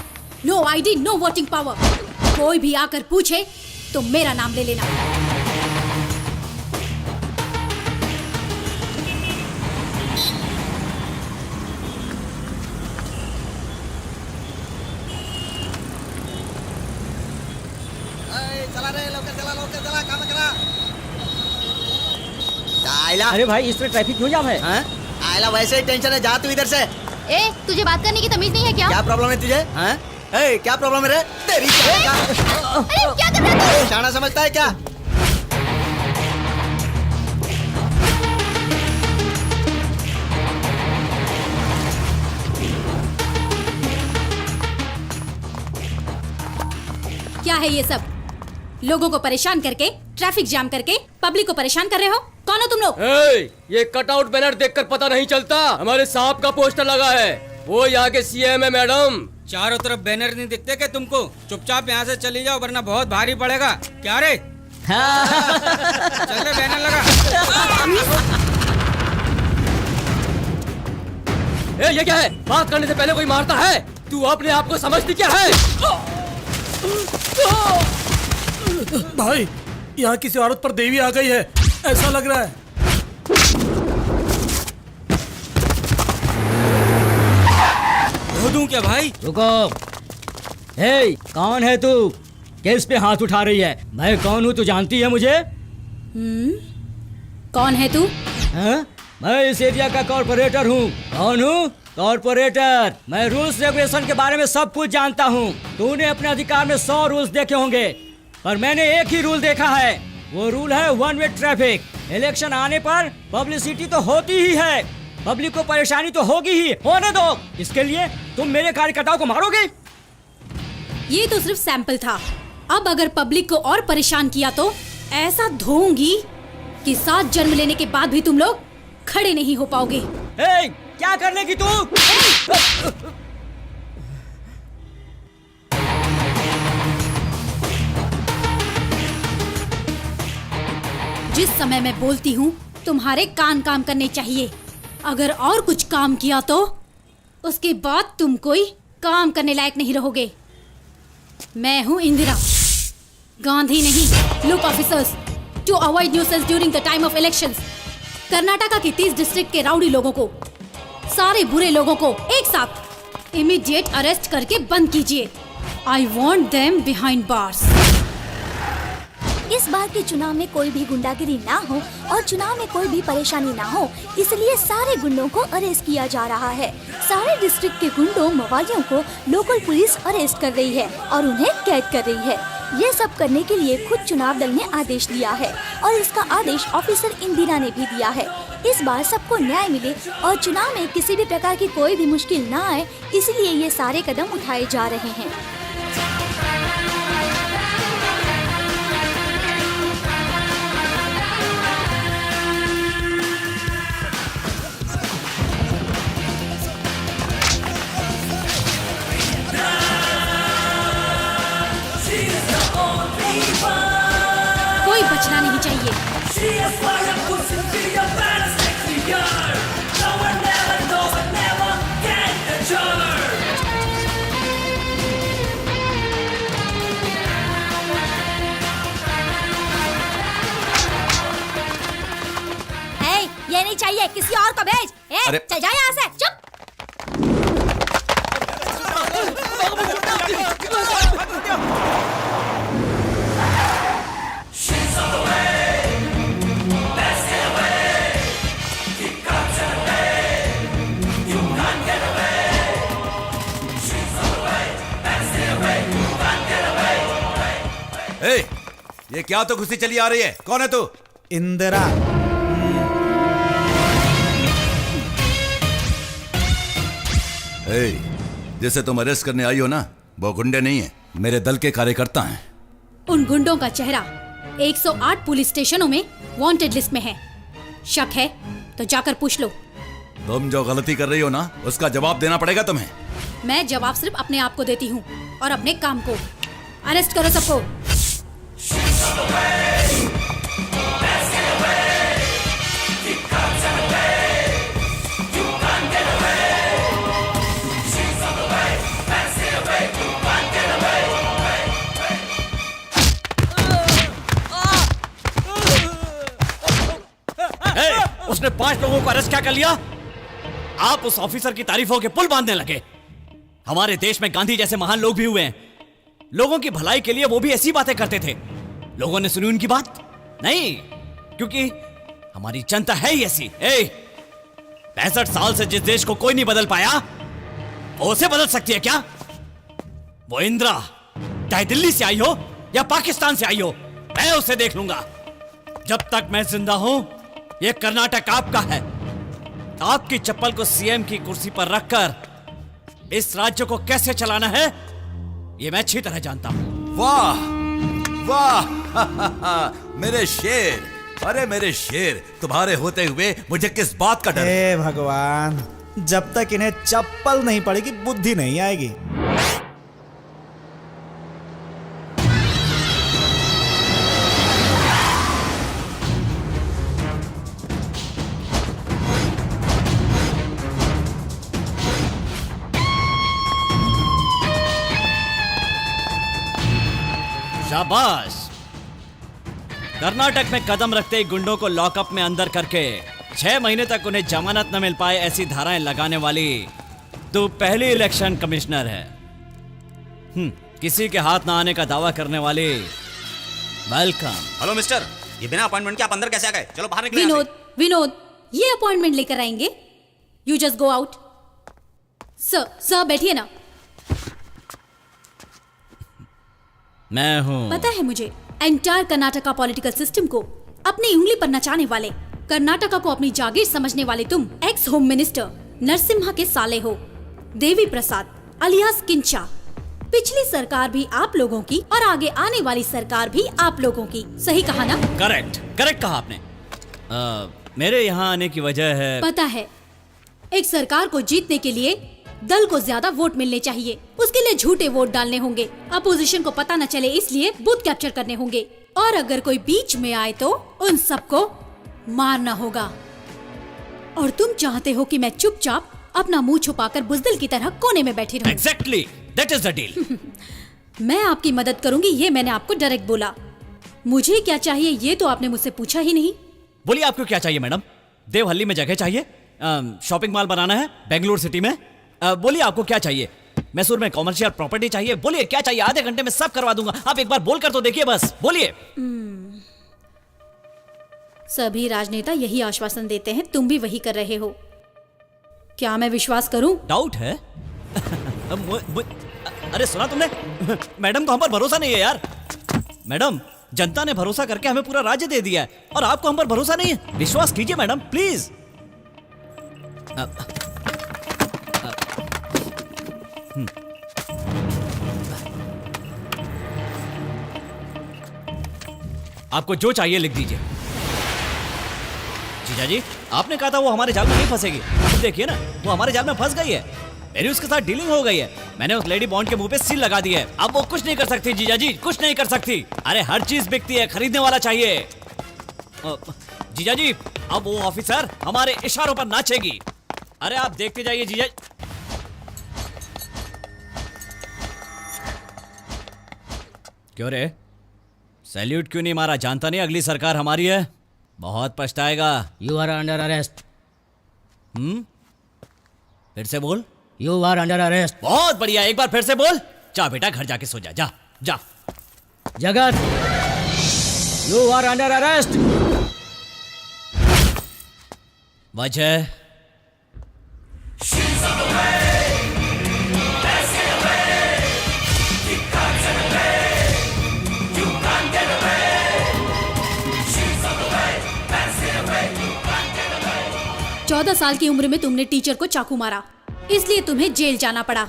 No ID, no voting power. कोई भी आकर पूछे तो मेरा नाम ले लेना। अरे भाई, इस तरह ट्रैफिक क्यों जाम है? आयला वैसे ही टेंशन है, जा तू इधर से। ए, तुझे बात करने की तमीज नहीं है क्या? क्या प्रॉब्लम है तुझे? ए, क्या प्रॉब्लम है रे? तेरी क्या? अरे क्या कर रहा है तू? शाना समझता है क्या? क्या है ये सब? लोगों को परेशान करके, ट्रैफिक जाम करके पब्लिक को परेशान कर रहे हो। कौन हो तुम लोग? ये कटआउट बैनर देखकर पता नहीं चलता हमारे साहब का पोस्टर लगा है। वो यहाँ के सीएम है मैडम। चारों तरफ बैनर नहीं दिखते क्या तुमको? चुपचाप यहाँ से चली जाओ, वरना बहुत भारी पड़ेगा। क्या रे? चल रे, बैनर लगा। ये क्या है? बात करने से पहले कोई मारता है? तू अपने आप को समझती क्या है? भाई, यहाँ किसी औरत पर देवी आ गई है, ऐसा लग रहा है। धो दूं क्या भाई? रुको। हे, कौन है तू? किस पे हाथ उठा रही है? मैं कौन हूँ, तू जानती है मुझे? कौन है तू? मैं इस एरिया का कॉर्पोरेटर हूँ। कौन हूँ? कॉर्पोरेटर। मैं रूल्स रेगुलेशन के बारे में सब कुछ जानता हूँ। तूने अपने अधिकार में 100 रूल्स देखे होंगे, पर मैंने एक ही रूल देखा है, वो रूल है वन वे ट्रैफिक। इलेक्शन आने पर पब्लिसिटी तो होती ही है, पब्लिक को परेशानी तो होगी ही, होने दो। इसके लिए तुम मेरे कार्यकर्ताओं को मारोगे? ये तो सिर्फ सैंपल था। अब अगर पब्लिक को और परेशान किया तो ऐसा धोऊंगी कि 7 जन्म लेने के बाद भी तुम लोग खड़े नहीं हो पाओगे। ए, क्या करने की तू? जिस समय मैं बोलती हूँ तुम्हारे कान काम करने चाहिए। अगर और कुछ काम किया तो उसके बाद तुम कोई काम करने लायक नहीं रहोगे। मैं हूँ इंदिरा, गांधी नहीं। Look officers, to avoid nuisance during the time of elections. Karnataka के 30 डिस्ट्रिक्ट के राउडी लोगों को, सारे बुरे लोगों को एक साथ इमीडिएट अरेस्ट करके बंद कीजिए। I want them behind bars. इस बार के चुनाव में कोई भी गुंडागिरी ना हो और चुनाव में कोई भी परेशानी ना हो, इसलिए सारे गुंडों को अरेस्ट किया जा रहा है। सारे डिस्ट्रिक्ट के गुंडों मवालियों को लोकल पुलिस अरेस्ट कर रही है और उन्हें कैद कर रही है। ये सब करने के लिए खुद चुनाव दल ने आदेश दिया है और इसका आदेश ऑफिसर इंदिरा ने भी दिया है। इस बार सबको न्याय मिले और चुनाव में किसी भी प्रकार की कोई भी मुश्किल ना आए, इसलिए ये सारे कदम उठाए जा रहे हैं। कोई बचना नहीं चाहिए। ये नहीं चाहिए, किसी और को भेज। चल जा यहाँ से, चुप। ये क्या तो घुसी चली आ रही है? कौन है तू? इंदिरा। जिसे तुम अरेस्ट करने आई हो ना, वो गुंडे नहीं है, मेरे दल के कार्यकर्ता हैं। उन गुंडों का चेहरा 108 पुलिस स्टेशनों में वांटेड लिस्ट में है। शक है तो जाकर पूछ लो। तुम जो गलती कर रही हो ना, उसका जवाब देना पड़ेगा तुम्हें। मैं जवाब सिर्फ अपने आप को देती हूँ और अपने काम को। अरेस्ट करो सबको। उसने 5 लोगों को अरेस्ट क्या कर लिया? आप उस ऑफिसर की तारीफों के पुल बांधने लगे। हमारे देश में गांधी जैसे महान लोग भी हुए हैं। लोगों की भलाई के लिए वो भी ऐसी बातें करते थे। लोगों ने सुनी उनकी बात? नहीं, क्योंकि हमारी जनता है ही ऐसी। 65 साल से जिस देश को कोई नहीं बदल पाया, वो उसे बदल सकती है क्या? वो इंदिरा चाहे दिल्ली से आई हो या पाकिस्तान से आई हो, मैं उसे देख लूंगा। जब तक मैं जिंदा हूं, ये कर्नाटक आपका है। आपकी चप्पल को सीएम की कुर्सी पर रखकर इस राज्य को कैसे चलाना है, ये मैं अच्छी तरह जानता हूं। वाह वाह मेरे शेर, अरे मेरे शेर, तुम्हारे होते हुए मुझे किस बात का डर? हे भगवान, जब तक इन्हें चप्पल नहीं पड़ेगी बुद्धि नहीं आएगी। शाबाश। कर्नाटक में कदम रखते ही गुंडों को लॉकअप में अंदर करके 6 महीने तक उन्हें जमानत न मिल पाए, ऐसी धाराएं लगाने वाली तू पहली इलेक्शन कमिश्नर है। किसी के हाथ ना आने का दावा करने वाली। वेलकम। हेलो मिस्टर, ये बिना अपॉइंटमेंट के आप अंदर कैसे आ गए? चलो बाहर निकलो। विनोद, ये अपॉइंटमेंट लेकर आएंगे। You just go out. Sir बैठिए ना। मैं हूं। पता है मुझे, एंटायर कर्नाटका पॉलिटिकल सिस्टम को अपनी उंगली पर नचाने वाले, कर्नाटका को अपनी जागीर समझने वाले तुम एक्स होम मिनिस्टर नरसिम्हा के साले हो, देवी प्रसाद अलियास किंचा। पिछली सरकार भी आप लोगों की और आगे आने वाली सरकार भी आप लोगों की। सही कहा ना? करेक्ट करेक्ट कहा आपने। मेरे यहाँ आने की वजह है, पता है, एक सरकार को जीतने के लिए दल को ज्यादा वोट मिलने चाहिए, उसके लिए झूठे वोट डालने होंगे, अपोजिशन को पता न चले इसलिए बूथ कैप्चर करने होंगे, और अगर कोई बीच में आए तो उन सबको मारना होगा। और तुम चाहते हो कि मैं चुपचाप अपना मुंह छुपाकर बुजदिल की तरह कोने में बैठी रहूं। Exactly, that is the deal. मैं आपकी मदद करूंगी, ये मैंने आपको डायरेक्ट बोला। मुझे क्या चाहिए ये तो आपने मुझसे पूछा ही नहीं। बोलिए आपको क्या चाहिए मैडम? देवहल्ली में जगह चाहिए, शॉपिंग मॉल बनाना है बेंगलुरु सिटी में। बोलिए आपको क्या चाहिए? मैसूर में कॉमर्शियल प्रॉपर्टी चाहिए। बोलिए क्या चाहिए, आधे घंटे में सब करवा दूंगा। आप एक बार बोल कर तो देखिए, बस बोलिए। सभी राजनेता यही आश्वासन देते हैं, तुम भी वही कर रहे हो। क्या मैं विश्वास करूं? डाउट है? अरे सुना तुमने? मैडम को हम पर भरोसा नहीं है यार। मैडम, जनता ने भरोसा करके हमें पूरा राज्य दे दिया है और आपको हम पर भरोसा नहीं है। विश्वास कीजिए मैडम प्लीज। आपको जो चाहिए लिख दीजिए। जीजा जी, आपने कहा था वो हमारे जाल में नहीं फंसेगी। देखिए ना, वो हमारे जाल में फंस गई है। मेरी उसके साथ डीलिंग हो गई है। मैंने उस लेडी बॉन्ड के मुंह पे सील लगा दी है। अब वो कुछ नहीं कर सकती जीजा जी, कुछ नहीं कर सकती। अरे हर चीज बिकती है, खरीदने वाला चाहिए। जीजा जी, अब वो ऑफिसर हमारे इशारों पर नाचेगी। अरे आप देखते जाइए जीजा। क्यों रे, सैल्यूट क्यों नहीं मारा? जानता नहीं अगली सरकार हमारी है, बहुत पछताएगा। You are under arrest. फिर से बोल। You are under arrest. बहुत बढ़िया, एक बार फिर से बोल। जा बेटा, घर जाके सो जा। जा जा। जगत, यू आर अंडर अरेस्ट। वजह? चौदह साल की उम्र में तुमने टीचर को चाकू मारा, इसलिए तुम्हें जेल जाना पड़ा।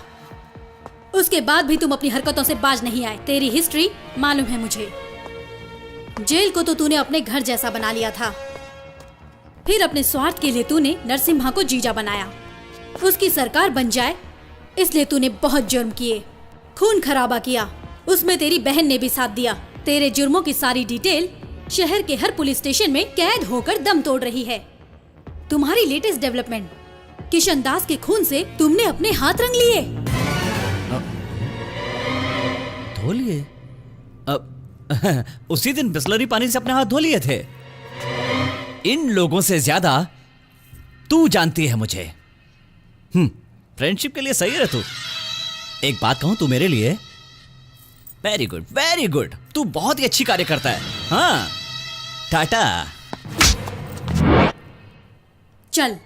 उसके बाद भी तुम अपनी हरकतों से बाज नहीं आए। तेरी हिस्ट्री मालूम है मुझे। जेल को तो तूने अपने घर जैसा बना लिया था, फिर अपने स्वार्थ के लिए तूने नरसिम्हा को जीजा बनाया। उसकी सरकार बन जाए इसलिए तूने बहुत जुर्म किए, खून खराबा किया। उसमें तेरी बहन ने भी साथ दिया। तेरे जुर्मों की सारी डिटेल शहर के हर पुलिस स्टेशन में कैद होकर दम तोड़ रही है। तुम्हारी लेटेस्ट डेवलपमेंट, किशन दास के खून से तुमने अपने हाथ रंग लिए। धो लिए? उसी दिन बिस्लरी पानी से अपने हाथ धो लिए थे। इन लोगों से ज्यादा तू जानती है मुझे। फ्रेंडशिप के लिए सही है तू। एक बात कहूं, तू मेरे लिए वेरी गुड, वेरी गुड। तू बहुत ही अच्छी कार्य करता है। हाँ, टाटा। चल।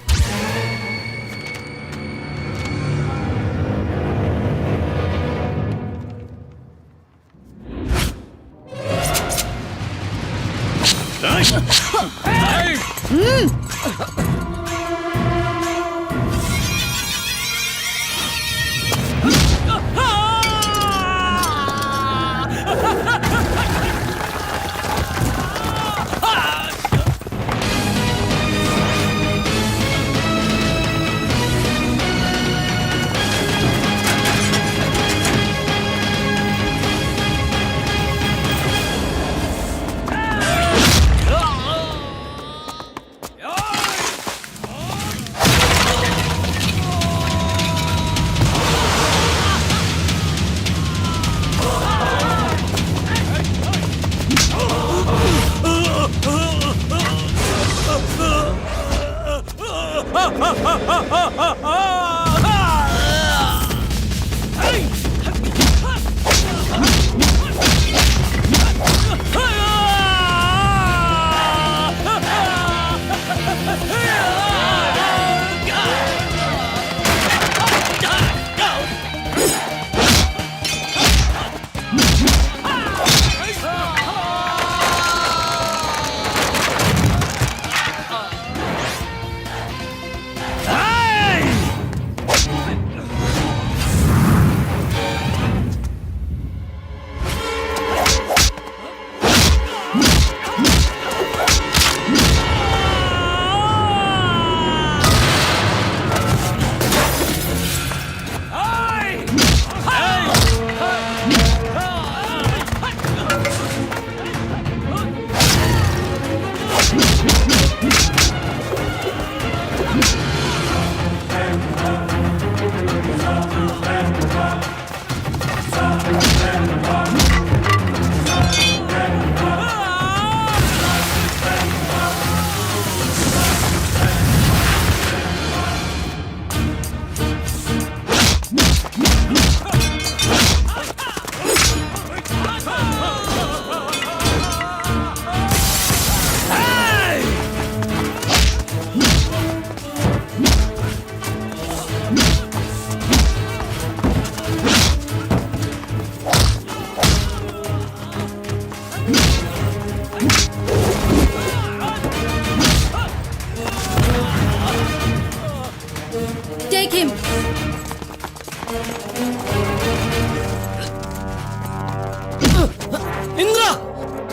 Take him. इंद्रा!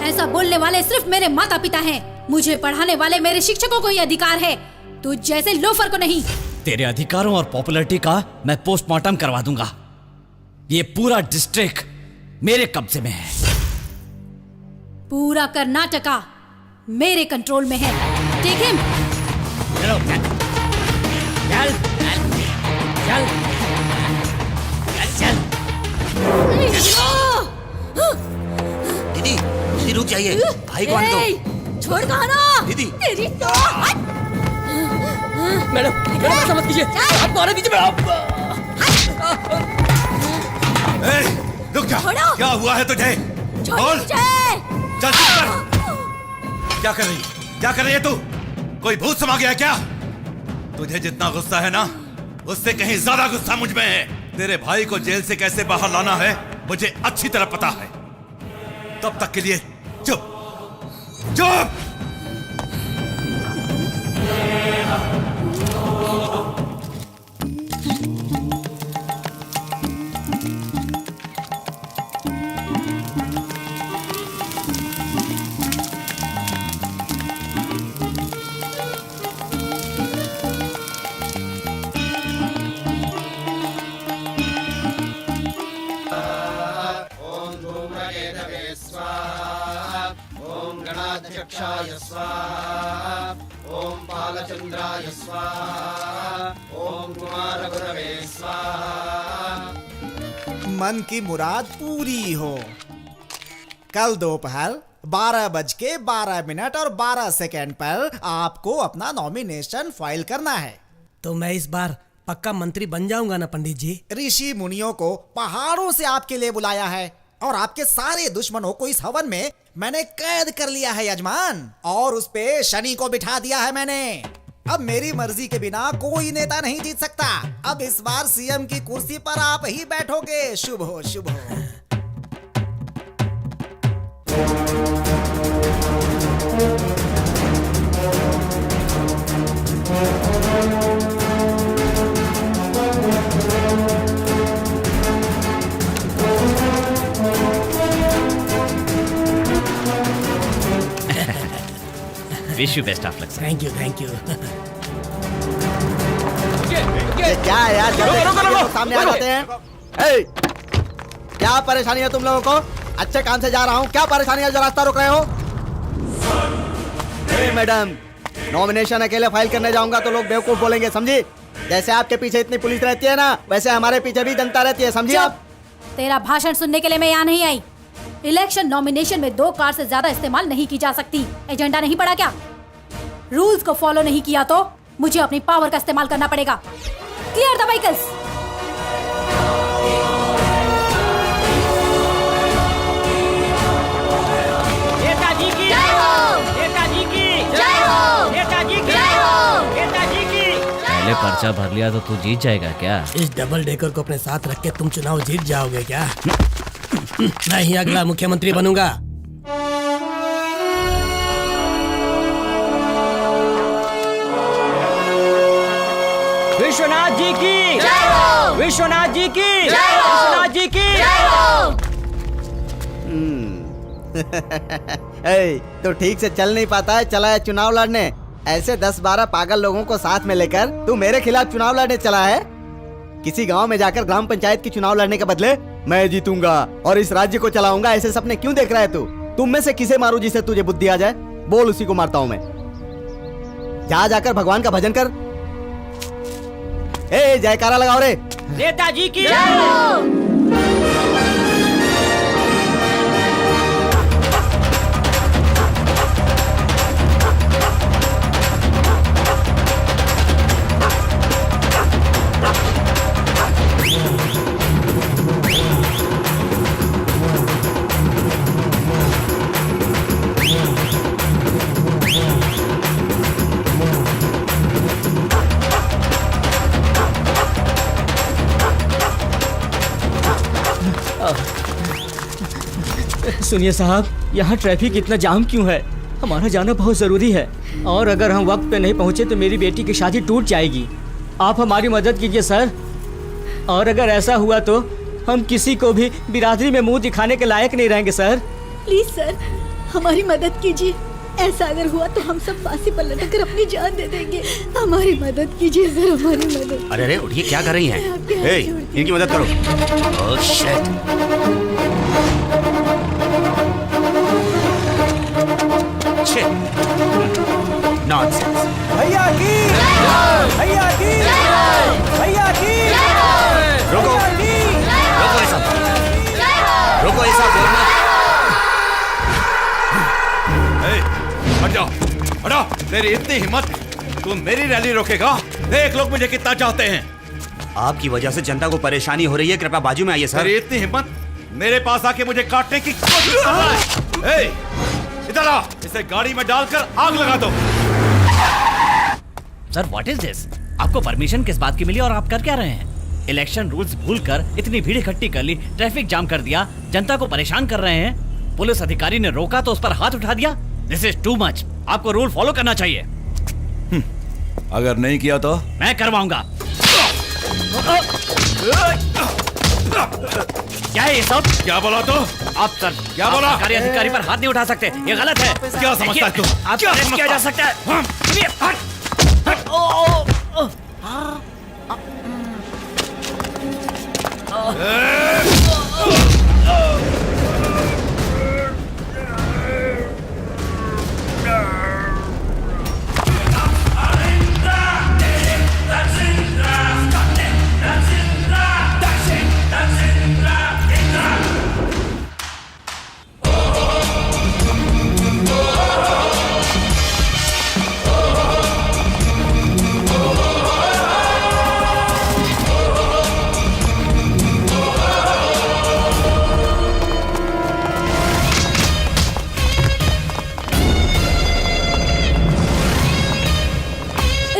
ऐसा बोलने वाले सिर्फ मेरे माता पिता हैं। मुझे पढ़ाने वाले मेरे शिक्षकों को ये अधिकार है, तू जैसे लोफर को नहीं। तेरे अधिकारों और पॉपुलैरिटी का मैं पोस्टमार्टम करवा दूंगा। ये पूरा डिस्ट्रिक्ट मेरे कब्जे में है। पूरा कर्नाटका मेरे कंट्रोल में है। Take him. चल चल चल चल। दीदी दीदी रुक जाइए, भाई को आने दो। छोड़ कहा ना दीदी। तेरी तो मैडम ऐसा मत कीजिए, आपको आने दीजिए मैडम। रुक जा, छोड़ो। क्या हुआ है तुझे? बोल, चल क्या कर रही है तू? कोई भूत समा गया क्या? तुझे जितना गुस्सा है ना, उससे कहीं ज्यादा गुस्सा मुझ में है। तेरे भाई को जेल से कैसे बाहर लाना है मुझे अच्छी तरह पता है। तब तक के लिए चुप चुप। चक्षाय स्वाहा, ओम पालचंद्राय स्वाहा, ओम कुमारगुरवे स्वाहा। मन की मुराद पूरी हो। कल दोपहर 12:12 और 12 सेकेंड पर आपको अपना नॉमिनेशन फाइल करना है। तो मैं इस बार पक्का मंत्री बन जाऊंगा ना पंडित जी? ऋषि मुनियों को पहाड़ों से आपके लिए बुलाया है और आपके सारे दुश्मनों को इस हवन में मैंने कैद कर लिया है यजमान, और उस पे शनि को बिठा दिया है मैंने। अब मेरी मर्जी के बिना कोई नेता नहीं जीत सकता। अब इस बार सीएम की कुर्सी पर आप ही बैठोगे। शुभ हो, शुभ हो। Wish you best of luck. Thank you thank you. ये क्या है यार, सामने आ जाते हैं। ए, क्या परेशानी है तुम लोगों को? अच्छे काम से जा रहा हूँ, क्या परेशानी है जो रास्ता रोक रहे हो? मैडम, नॉमिनेशन अकेले फाइल करने जाऊंगा तो लोग बेवकूफ बोलेंगे, समझी? जैसे आपके पीछे इतनी पुलिस रहती है ना, वैसे हमारे पीछे भी जनता रहती है, समझी आप? तेरा भाषण सुनने के लिए मैं यहाँ नहीं आई। इलेक्शन नॉमिनेशन में 2 कार से ज्यादा इस्तेमाल नहीं की जा सकती। एजेंडा नहीं पढ़ा क्या? रूल्स को फॉलो नहीं किया तो मुझे अपनी पावर का इस्तेमाल करना पड़ेगा। Clear the vehicles. नेताजी की जय हो, नेताजी की जय हो, नेताजी की जय हो, नेताजी की। पहले पर्चा भर लिया तो तू जीत जाएगा क्या? इस डबल डेकर को अपने साथ रख के तुम चुनाव जीत जाओगे क्या? मैं ही अगला मुख्यमंत्री बनूंगा। विश्वनाथ जी की जय हो, विश्वनाथ जी की जय हो, विश्वनाथ जी की जय हो। तो ठीक से चल नहीं पाता है, चला है चुनाव लड़ने। ऐसे 10-12 पागल लोगों को साथ में लेकर तू मेरे खिलाफ चुनाव लड़ने चला है? किसी गांव में जाकर ग्राम पंचायत की चुनाव लड़ने के बदले मैं जीतूंगा और इस राज्य को चलाऊंगा, ऐसे सपने क्यों देख रहा है तू? तुम में से किसे मारूं जिससे तुझे बुद्धि आ जाए? बोल उसी को मारता हूं मैं। जा जाकर भगवान का भजन कर। ए जयकारा लगाओ रे। नेताजी की सुनिए साहब, यहाँ ट्रैफिक इतना जाम क्यों है? हमारा जाना बहुत ज़रूरी है और अगर हम वक्त पे नहीं पहुँचे तो मेरी बेटी की शादी टूट जाएगी। आप हमारी मदद कीजिए सर, और अगर ऐसा हुआ तो हम किसी को भी बिरादरी में मुंह दिखाने के लायक नहीं रहेंगे सर। प्लीज सर, हमारी मदद कीजिए। ऐसा अगर हुआ तो हम सब फांसी पर लटक कर अपनी जान दे देंगे। हमारी मदद कीजिए सर, हमारी मदद। अरे उठिए, क्या कर रही हैं? ए, इनकी मदद करो। Oh shit. नॉनसेंस। भैया की, भैया की, भैया की। रुको, रुको ऐसा, रुको ऐसा बोलना। हट जाओ, हटो। तेरी इतनी हिम्मत, तू मेरी रैली रोकेगा? देख लोग मुझे कितना चाहते हैं। आपकी वजह से जनता को परेशानी हो रही है, कृपया बाजू में आइए सर। तेरी इतनी हिम्मत, मेरे पास आके मुझे काटने की कोशिश कर रहा है। इधर आ, इसे गाड़ी में डालकर आग लगा दो। Sir what is this? आपको परमिशन किस बात की मिली और आप कर क्या रहे हैं? इलेक्शन रूल्स भूलकर इतनी भीड़ इकट्ठी कर ली, ट्रैफिक जाम कर दिया, जनता को परेशान कर रहे हैं। पुलिस अधिकारी ने रोका तो उस पर हाथ उठा दिया। This is too much. आपको रूल फॉलो करना चाहिए। अगर नहीं किया तो मैं करवाऊंगा। क्या है ये सब? क्या बोला तो? आप सर, क्या बोला? सरकारी अधिकारी पर हाथ नहीं उठा सकते, ये गलत है। क्या समझता है तू? आप अरेस्ट किया जा सकता है।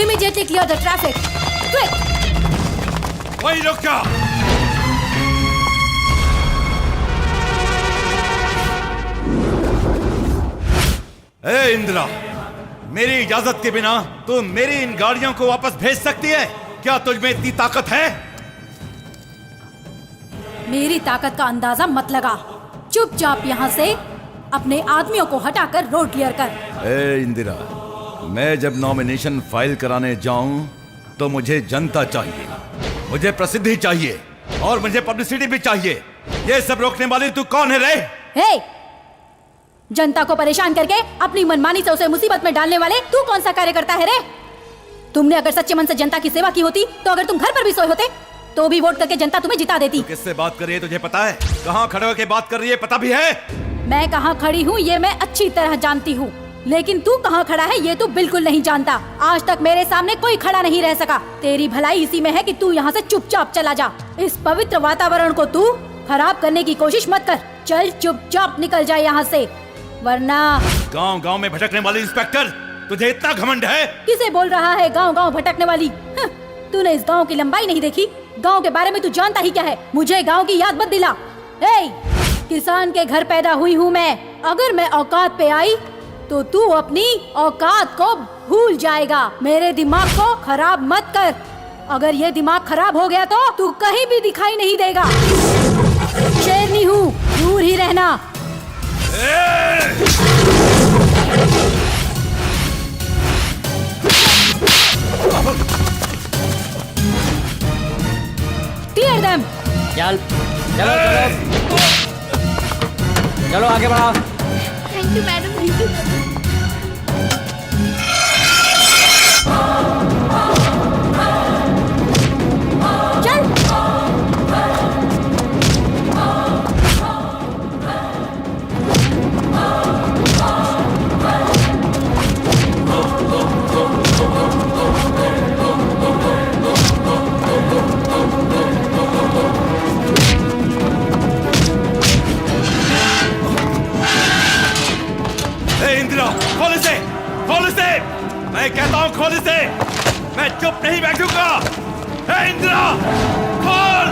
Immediately clear the traffic. Quick! वही रुक जा। ए इंदिरा, मेरी इजाजत के बिना तू मेरी इन गाड़ियों को वापस भेज सकती है? क्या तुझ में इतनी ताकत है? मेरी ताकत का अंदाजा मत लगा। चुपचाप यहाँ से अपने आदमियों को हटाकर रोड क्लियर कर। ए इंदिरा, मैं जब नॉमिनेशन फाइल कराने जाऊं तो मुझे जनता चाहिए, मुझे प्रसिद्धि चाहिए और मुझे पब्लिसिटी भी चाहिए। ये सब रोकने वाली तू कौन है रे? हे! जनता को परेशान करके अपनी मनमानी से उसे मुसीबत में डालने वाले तू कौन सा कार्य करता है रे? तुमने अगर सच्चे मन से जनता की सेवा की होती तो अगर तुम घर पर भी सोए होते तो भी वोट करके जनता तुम्हें जिता देती। किससे बात कर रही है तुझे पता है? कहाँ खड़े होकर बात कर रही है पता भी है? मैं कहाँ खड़ी हूँ ये मैं अच्छी तरह जानती हूँ, लेकिन तू कहाँ खड़ा है ये तू बिल्कुल नहीं जानता। आज तक मेरे सामने कोई खड़ा नहीं रह सका। तेरी भलाई इसी में है कि तू यहाँ से चुपचाप चला जा। इस पवित्र वातावरण को तू खराब करने की कोशिश मत कर। चल चुपचाप निकल जाए यहाँ से, वरना। गांव गांव में भटकने वाली इंस्पेक्टर, तुझे इतना घमंड है? किसे बोल रहा है गांव गांव भटकने वाली? तूने इस गांव की लंबाई नहीं देखी? गांव के बारे में तू जानता ही क्या है? मुझे गांव की याद मत दिला। किसान के घर पैदा हुई हूँ मैं। अगर मैं औकात पे आई तो तू अपनी औकात को भूल जाएगा। मेरे दिमाग को खराब मत कर। अगर ये दिमाग खराब हो गया तो तू कहीं भी दिखाई नहीं देगा। शेरनी हूँ, दूर ही रहना। Clear them. चल चलो चलो चलो आगे बढ़ाओ। Thank you madam. मैं कहता हूँ खोल इसे। मैं चुप नहीं बैठूंगा। हे इंदिरा, खोल।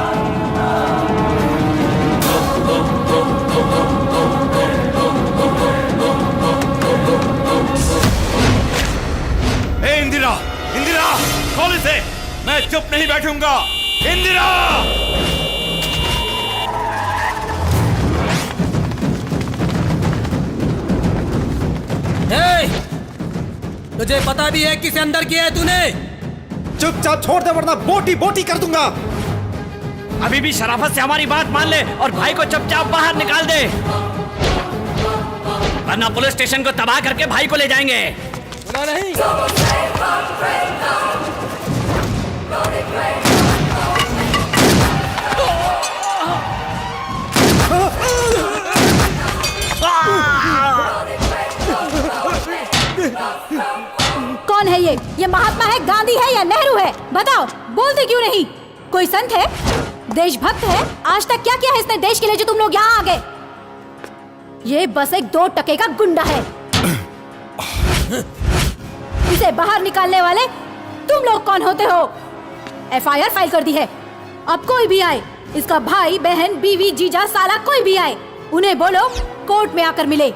हे इंदिरा, इंदिरा, खोल इसे। मैं चुप नहीं बैठूंगा। इंदिरा! तुझे पता भी है किसे अंदर किया है तूने? चुपचाप छोड़ दे वरना बोटी बोटी कर दूंगा। अभी भी शराफत से हमारी बात मान ले और भाई को चुपचाप बाहर निकाल दे, वरना पुलिस स्टेशन को तबाह करके भाई को ले जाएंगे। सुना नहीं? कौन है ये महात्मा है, गांधी है या नेहरू है? बताओ, बोलते क्यों नहीं? कोई संत है, देशभक्त है? आज तक क्या किया है इसने देश के लिए जो तुम लोग यहाँ आ गए? ये बस एक 2 टके का गुंडा है। इसे बाहर निकालने वाले तुम लोग कौन होते हो? FIR फाइल कर दी है। अब कोई भी आए, इसका भाई, बहन, बीवी, जीजा, साला कोई भी आए, उन्हें बोलो कोर्ट में आकर मिले।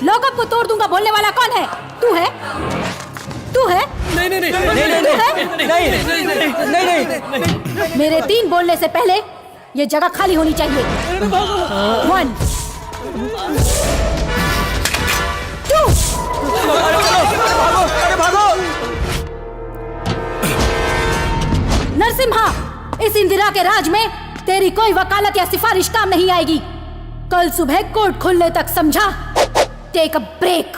लॉकअप को तोड़ दूंगा बोलने वाला कौन है? तू है? तू है? नहीं नहीं नहीं नहीं। मेरे 3 बोलने से पहले ये जगह खाली होनी चाहिए। 1 2 नरसिम्हा, इस इंदिरा के राज में तेरी कोई वकालत या सिफारिश काम नहीं आएगी। कल सुबह कोर्ट खुलने तक, समझा? Take a break.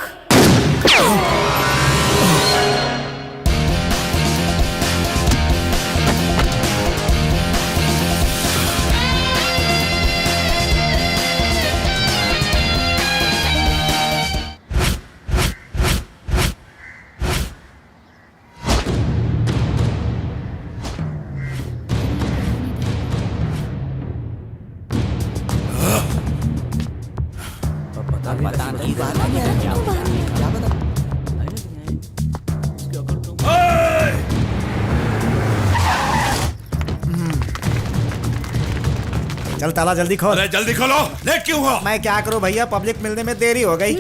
चल ताला जल्दी खोल। अरे जल्दी खोलो, लेट क्यों हुआ? मैं क्या करूं भैया, पब्लिक मिलने में देरी हो गई।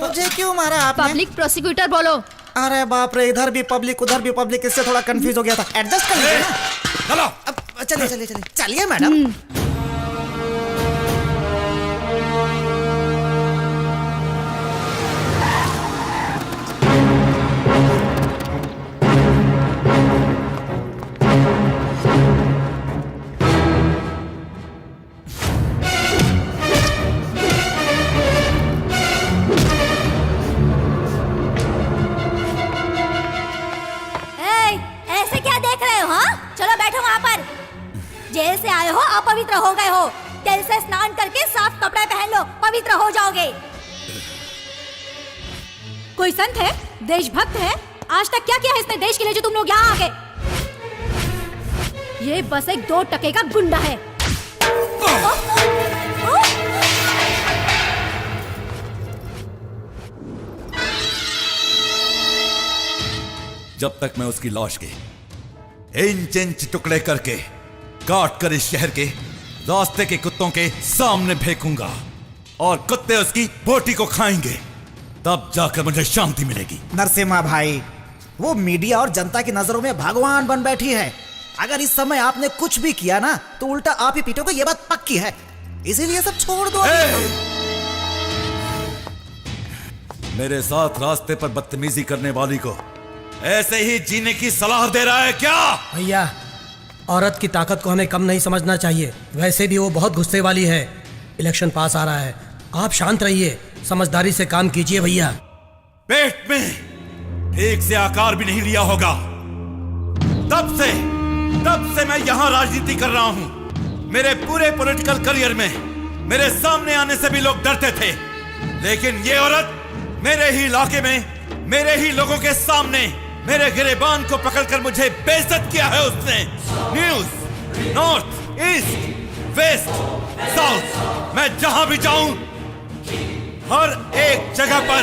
मुझे क्यों मारा आपने? पब्लिक प्रोसिक्यूटर बोलो। अरे बाप रे, इधर भी पब्लिक उधर भी पब्लिक, इससे थोड़ा कंफ्यूज हो गया था। एडजस्ट कर लीजिए ना। चलो अब चलिए चलिए चलिए चलिए मैडम। जेल से आए हो, अपवित्र हो गए हो। तेल से स्नान करके साफ कपड़े पहन लो, पवित्र हो जाओगे। कोई संत है, देशभक्त है? आज तक क्या किया है इसने देश के लिए जो तुम लोग यहाँ आ गए? ये बस एक 2 टके का गुंडा है। जब तक मैं उसकी लाश के इंच इंच टुकड़े करके काट कर इस शहर के रास्ते के कुत्तों के सामने फेंकूंगा और कुत्ते उसकी बोटी को खाएंगे, तब जाकर मुझे शांति मिलेगी। नरसिम्हा भाई, वो मीडिया और जनता की नजरों में भगवान बन बैठी है। अगर इस समय आपने कुछ भी किया ना तो उल्टा आप ही पीटोगे, ये बात पक्की है। इसीलिए सब छोड़ दो। मेरे साथ रास्ते पर बदतमीजी करने वाली को ऐसे ही जीने की सलाह दे रहा है क्या? भैया, औरत की ताकत को हमें कम नहीं समझना चाहिए। वैसे भी वो बहुत गुस्से वाली है। इलेक्शन पास आ रहा है, आप शांत रहिए, समझदारी से काम कीजिए भैया। पेट में ठीक से आकार भी नहीं लिया होगा। तब से मैं यहाँ राजनीति कर रहा हूँ। मेरे पूरे पॉलिटिकल करियर में मेरे सामने आने से भी लोग डरते थे, लेकिन ये औरत मेरे ही इलाके में मेरे ही लोगों के सामने मेरे गिरेबान को पकड़कर मुझे बेइज्जत किया है उसने। News, north, east, west, south, मैं जहां भी जाऊं हर एक जगह पर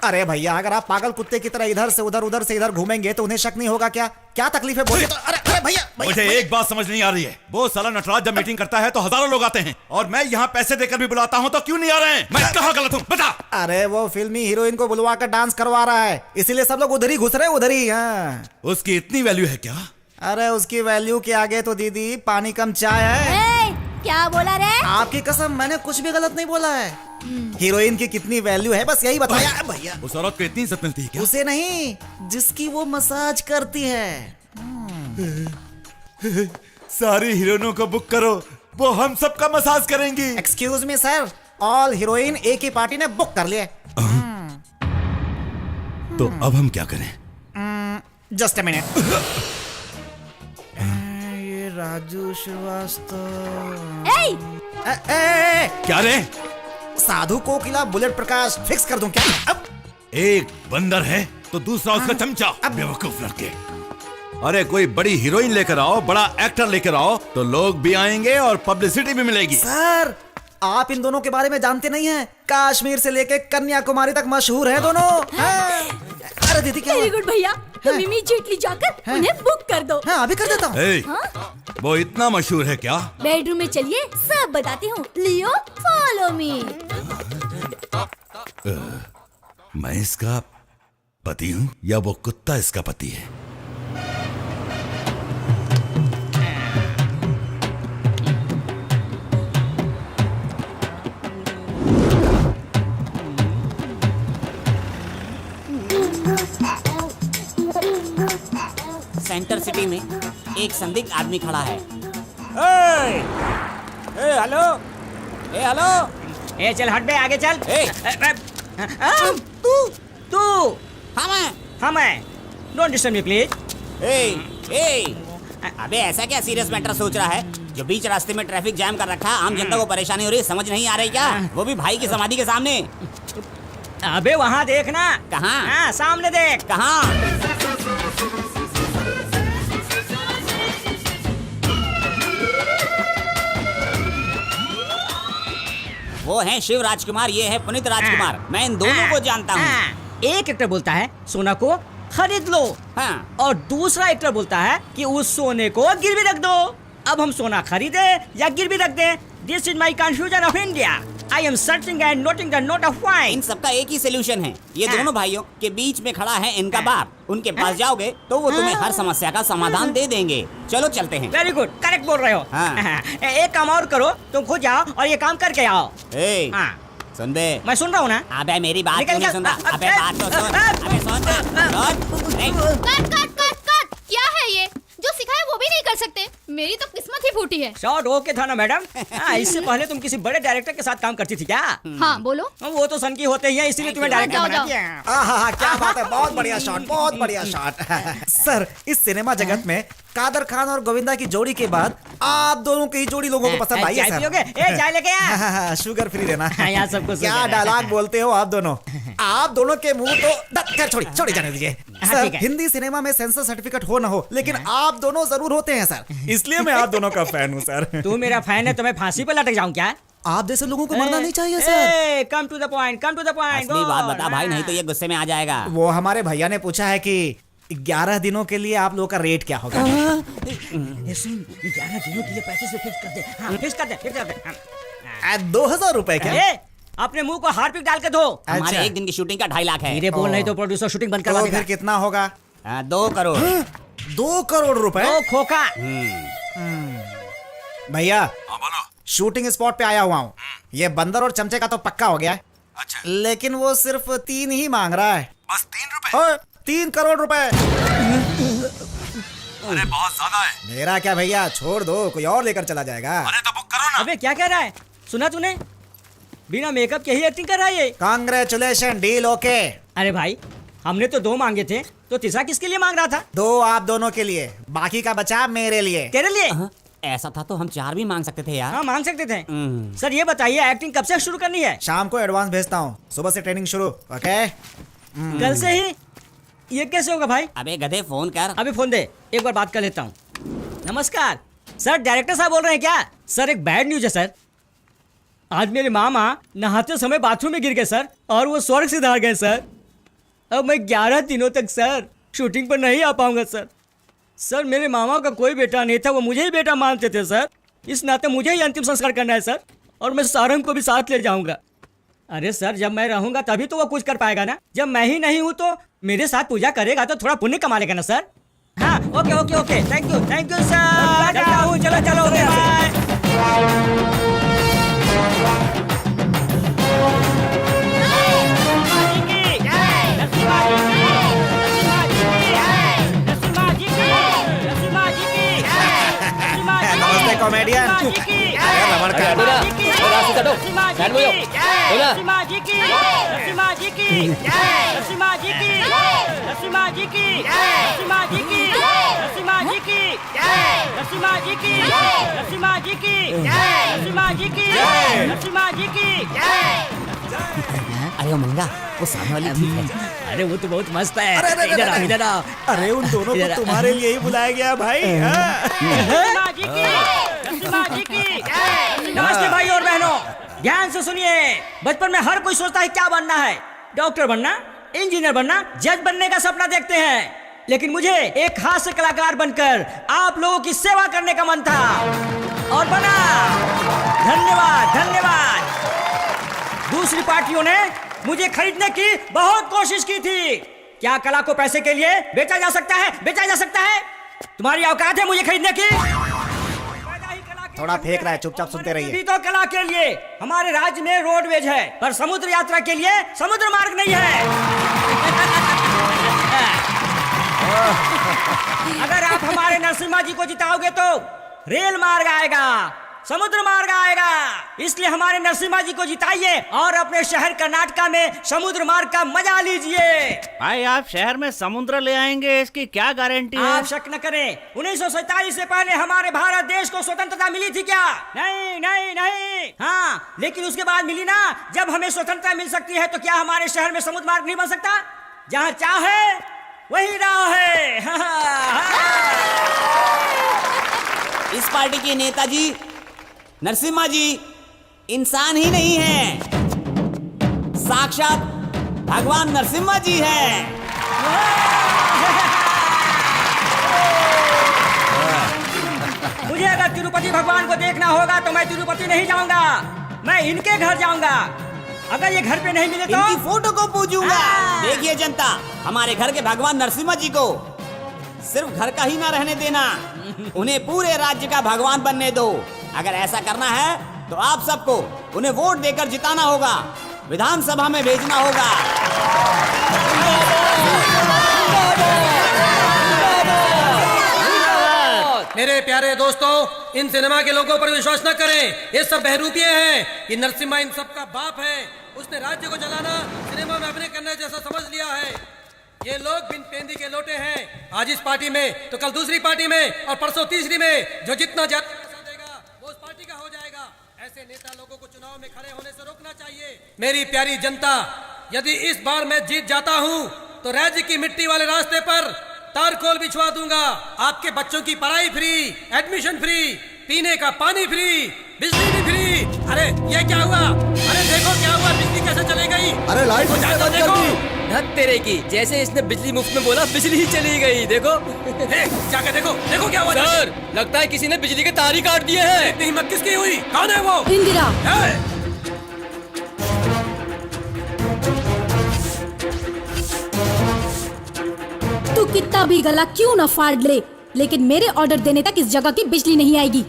अरे भैया, अगर आप पागल कुत्ते की तरह इधर से उधर घूमेंगे तो उन्हें शक नहीं होगा क्या? क्या तकलीफ है बोलिए तो। अरे अरे भैया, मुझे एक बात समझ नहीं आ रही है, वो साला नटराज जब मीटिंग करता है तो हजारों लोग आते हैं और मैं यहाँ पैसे देकर भी बुलाता हूँ तो क्यों नहीं आ रहे हैं? मैं कहाँ गलत हूँ बता। अरे वो फिल्मी हीरोइन को बुलवा कर डांस करवा रहा है, इसीलिए सब लोग उधर ही घुस रहे हैं, उधर ही। हाँ, उसकी इतनी वैल्यू है क्या? अरे उसकी वैल्यू के आगे तो दीदी पानी कम चाय है। क्या बोला रे? आपकी कसम, मैंने कुछ भी गलत नहीं बोला है। हीरोइन की कितनी वैल्यू है बस यही बताया भैया। उस औरत को इतनी इज्जत मिलती है क्या? उसे नहीं, जिसकी वो मसाज करती है। सारी हीरोइनों को बुक करो, वो हम सबका मसाज करेंगी। Excuse me sir, all heroine एक ही पार्टी ने बुक कर लिए। तो अब हम क्या करें? Just a minute. ये राजू श्रीवास्तव। क्या रे? साधु कोकिला बुलेट प्रकाश फिक्स कर दूं क्या? अब एक बंदर है तो दूसरा उसका चमचा। बेवकूफ लड़के। अरे कोई बड़ी हीरोइन लेकर आओ, बड़ा एक्टर लेकर आओ तो लोग भी आएंगे और पब्लिसिटी भी मिलेगी। सर, आप इन दोनों के बारे में जानते नहीं हैं। कश्मीर से लेके कन्याकुमारी तक मशहूर है दोनों। अरे दीदी क्या? वेरी गुड भैया, तुम इमीडिएटली जाकर उन्हें बुक कर दो। हाँ, अभी कर देता हूँ। वो इतना मशहूर है क्या? बेडरूम में चलिए, सब बताती हूँ। लियो, फॉलो मी। मैं इसका पति हूँ या वो कुत्ता इसका पति है? सेंटर सिटी में एक संदिग्ध आदमी खड़ा है। हेलो, ए चल हट बे, आगे चल। तू हाँ मैं डोंट डिस्टर्ब मी प्लीज। अबे ऐसा क्या सीरियस मैटर सोच रहा है जो बीच रास्ते में ट्रैफिक जाम कर रखा है? आम जनता को परेशानी हो रही है, समझ नहीं आ रही क्या? वो भी भाई की समाधि के सामने। अबे वहाँ देखना। कहाँ? हाँ, सामने देख। कहाँ? वो है शिव राजकुमार, ये है पुनीत राजकुमार। मैं इन दोनों को जानता हूँ। एक एक्टर बोलता है सोना को खरीद लो, हाँ, और दूसरा एक्टर बोलता है कि उस सोने को गिरवी रख दो। अब हम सोना खरीदे या गिरवी रख दे? This is my confusion of India. I am searching and noting the note of wine. इन सबका एक ही सोल्यूशन है। ये दोनों भाइयों के बीच में खड़ा है इनका बाप। उनके पास जाओगे तो वो तुम्हें हर समस्या का समाधान दे देंगे। चलो चलते हैं। वेरी गुड, करेक्ट बोल रहे हो। एक काम और करो, तुम खुद जाओ और ये काम करके आओ। सुन बे। मैं सुन रहा हूँ ना। अबे मेरी बात क्यों नहीं सुन रहा? अबे बात तो सुन। अबे सुन। कट। क्या है ये? जो सिखाया वो भी नहीं कर सकते। मेरी तो किस्मत ही फूटी है। शॉर्ट ओके था ना मैडम? इससे पहले तुम किसी बड़े डायरेक्टर के साथ काम करती थी क्या? हाँ बोलो। वो तो सन की होते ही है, इसीलिए तुम्हें डायरेक्टर बना दिया। क्या बात है, बहुत बढ़िया शॉट, बहुत बढ़िया शॉट। सर, इस सिनेमा जगत में कादर खान और गोविंदा की जोड़ी के बाद आप दोनों की जोड़ी लोगों को पसंद आई है सर। चाय लेके आ। शुगर फ्री देना। यहाँ सबको क्या डायलॉग बोलते हो आप दोनों। आप दोनों के मुंह तो छोड़ी जाने दीजिए सर। हिंदी सिनेमा में सेंसर सर्टिफिकेट हो ना हो, लेकिन आप दोनों जरूर होते हैं सर, इसलिए मैं आप दोनों का फैन हूँ सर। तू मेरा फैन है तो मैं फांसी पे लटक जाऊँ क्या? आप जैसे लोगों को मरना नहीं चाहिए sir. Come to the point, come to the point. असली बात बता भाई, नहीं तो ये गुस्से में आ जाएगा। वो हमारे भैया ने पूछा है कि 11 दिनों के लिए आप लोगों का रेट क्या होगा? 11 दिनों के लिए पैसे से फिक्स कर दे। हाँ, फिक्स कर दे। 2000 रुपए क्या? अपने मुंह को हार्पिक डाल के धो। हमारे एक दिन की शूटिंग का 2.5 लाख है। धीरे बोल, नहीं तो प्रोड्यूसर शूटिंग बंद करवा तो देगा। फिर कितना होगा? 2 करोड़। 2 करोड़ रुपए? खोखा। भैया शूटिंग स्पॉट पे आया हुआ हूँ। ये बंदर और चमचे का तो पक्का हो गया है। अच्छा। लेकिन वो सिर्फ 3 ही मांग रहा है। बस 3 रुपए? 3 करोड़ रुपए। अरे बहुत ज्यादा है। मेरा क्या भैया, छोड़ दो, कोई और लेकर चला जाएगा। अरे तो बुक करो ना। अबे क्या कह रहा है? सुना तूने? बिना मेकअप के ही एक्टिंग कर रहा है ये। Congratulation, deal okay. अरे भाई, हमने तो 2 मांगे थे, तो तीसरा किसके लिए मांग रहा था? 2 आप दोनों के लिए, बाकी का बचा मेरे लिए। तेरे लिए? ऐसा था तो हम 4 भी मांग सकते थे यार। हाँ मांग सकते थे। सर ये बताइए, एक्टिंग कब से शुरू करनी है? शाम को एडवांस भेजता हूँ, सुबह से ट्रेनिंग शुरू। ओके? कल से ही? ये कैसे होगा भाई? अबे गधे फोन कर। अभी फोन दे, एक बार बात कर लेता हूँ। नमस्कार सर, डायरेक्टर साहब बोल रहे हैं क्या? सर एक बैड न्यूज है सर। आज मेरे मामा नहाते समय बाथरूम में गिर गए सर, और वो स्वर्ग सिधार गए सर। अब मैं 11 दिनों तक सर शूटिंग पर नहीं आ पाऊंगा सर। सर मेरे मामा का कोई बेटा नहीं था, वो मुझे ही बेटा मानते थे सर। इस नाते मुझे ही अंतिम संस्कार करना है सर, और मैं सारंग को भी साथ ले जाऊंगा। अरे सर जब मैं रहूंगा तभी तो वो कुछ कर पाएगा ना, जब मैं ही नहीं हूँ तो मेरे साथ पूजा करेगा तो थोड़ा पुण्य कमा लेगा ना सर। हाँ okay okay okay, thank you sir. चलता हूँ, चलो चलो ओके बाय। नमस्ते कॉमेडियन। रमण का अरे मंगा, वो सामने वाली ठीक है। अरे वो तो बहुत मस्त है। अरे, इधर आओ, इधर आओ। अरे उन दोनों को तुम्हारे लिए ही बुलाया गया भाई। नमस्ते भाई और बहनों, ध्यान से सुनिए। बचपन में हर कोई सोचता है क्या बनना है, डॉक्टर बनना, इंजीनियर बनना, जज बनने का सपना देखते हैं। लेकिन मुझे एक हास्य कलाकार बनकर आप लोगों की सेवा करने का मन था और बना। धन्यवाद धन्यवाद। दूसरी पार्टियों ने मुझे खरीदने की बहुत कोशिश की थी। क्या कला को पैसे के लिए बेचा जा सकता है? बेचा जा सकता है? तुम्हारी औकात है मुझे खरीदने की? थोड़ा फेंक रहा है, चुपचाप सुनते रहिए। भी तो कला के लिए हमारे राज्य में रोडवेज है, पर समुद्र यात्रा के लिए समुद्र मार्ग नहीं है। अगर आप हमारे नरसिम्हा जी को जिताओगे तो रेल मार्ग आएगा, समुद्र मार्ग आएगा। इसलिए हमारे नरसिम्हा जी को जिताइए और अपने शहर कर्नाटका में समुद्र मार्ग का मजा लीजिए। भाई आप शहर में समुद्र ले आएंगे, इसकी क्या गारंटी है? आप शक न करें, 1947 से पहले हमारे भारत देश को स्वतंत्रता मिली थी क्या? नहीं नहीं नहीं। हाँ, लेकिन उसके बाद मिली ना। जब हमें स्वतंत्रता मिल सकती है तो क्या हमारे शहर में समुद्र मार्ग नहीं बन सकता? जहाँ चाहे वही राह है। इस पार्टी के नेताजी नरसिम्हा जी इंसान ही नहीं है, साक्षात भगवान नरसिम्हा जी हैं। मुझे अगर तिरुपति भगवान को देखना होगा तो मैं तिरुपति नहीं जाऊंगा, मैं इनके घर जाऊंगा। अगर ये घर पे नहीं मिले तो इनकी फोटो को पूजूंगा। देखिए जनता, हमारे घर के भगवान नरसिम्हा जी को सिर्फ घर का ही ना रहने देना, उन्हें पूरे राज्य का भगवान बनने दो। अगर ऐसा करना है तो आप सबको उन्हें वोट देकर जिताना होगा, विधानसभा में भेजना होगा। मेरे प्यारे दोस्तों, इन सिनेमा के लोगों पर विश्वास न करें, ये सब बहरूपिये हैं। ये नरसिम्हा इन सब का बाप है। उसने राज्य को जलाना सिनेमा में अभिनय करने जैसा समझ लिया है। ये लोग बिन पेंदी के लोटे हैं। आज इस पार्टी में तो कल दूसरी पार्टी में और परसों तीसरी में। जो जितना ज्यादा पैसा देगा वो उस पार्टी का हो जाएगा। ऐसे नेता लोगों को चुनाव में खड़े होने से रोकना चाहिए। मेरी प्यारी जनता, यदि इस बार मैं जीत जाता हूँ तो राज्य की मिट्टी वाले रास्ते पर तारकोल बिछवा दूंगा। आपके बच्चों की पढ़ाई फ्री, एडमिशन फ्री, पीने का पानी फ्री, बिजली भी फ्री। अरे ये क्या हुआ? अरे देखो क्या हुआ, बिजली कैसे चली गई? अरे लाइट देखो, जाकर देखो। धत तेरे की, जैसे इसने बिजली मुफ्त में बोला बिजली ही चली गई। देखो जाकर देखो, देखो क्या हुआ। सर, लगता है किसी ने बिजली के तार ही काट दिए हैं। इतनी हिम्मत किसकी हुई? कौन है वो? इंदिरा। तू कितना भी गला क्यों ना फाड़ ले, लेकिन मेरे ऑर्डर देने तक इस जगह की बिजली नहीं आएगी।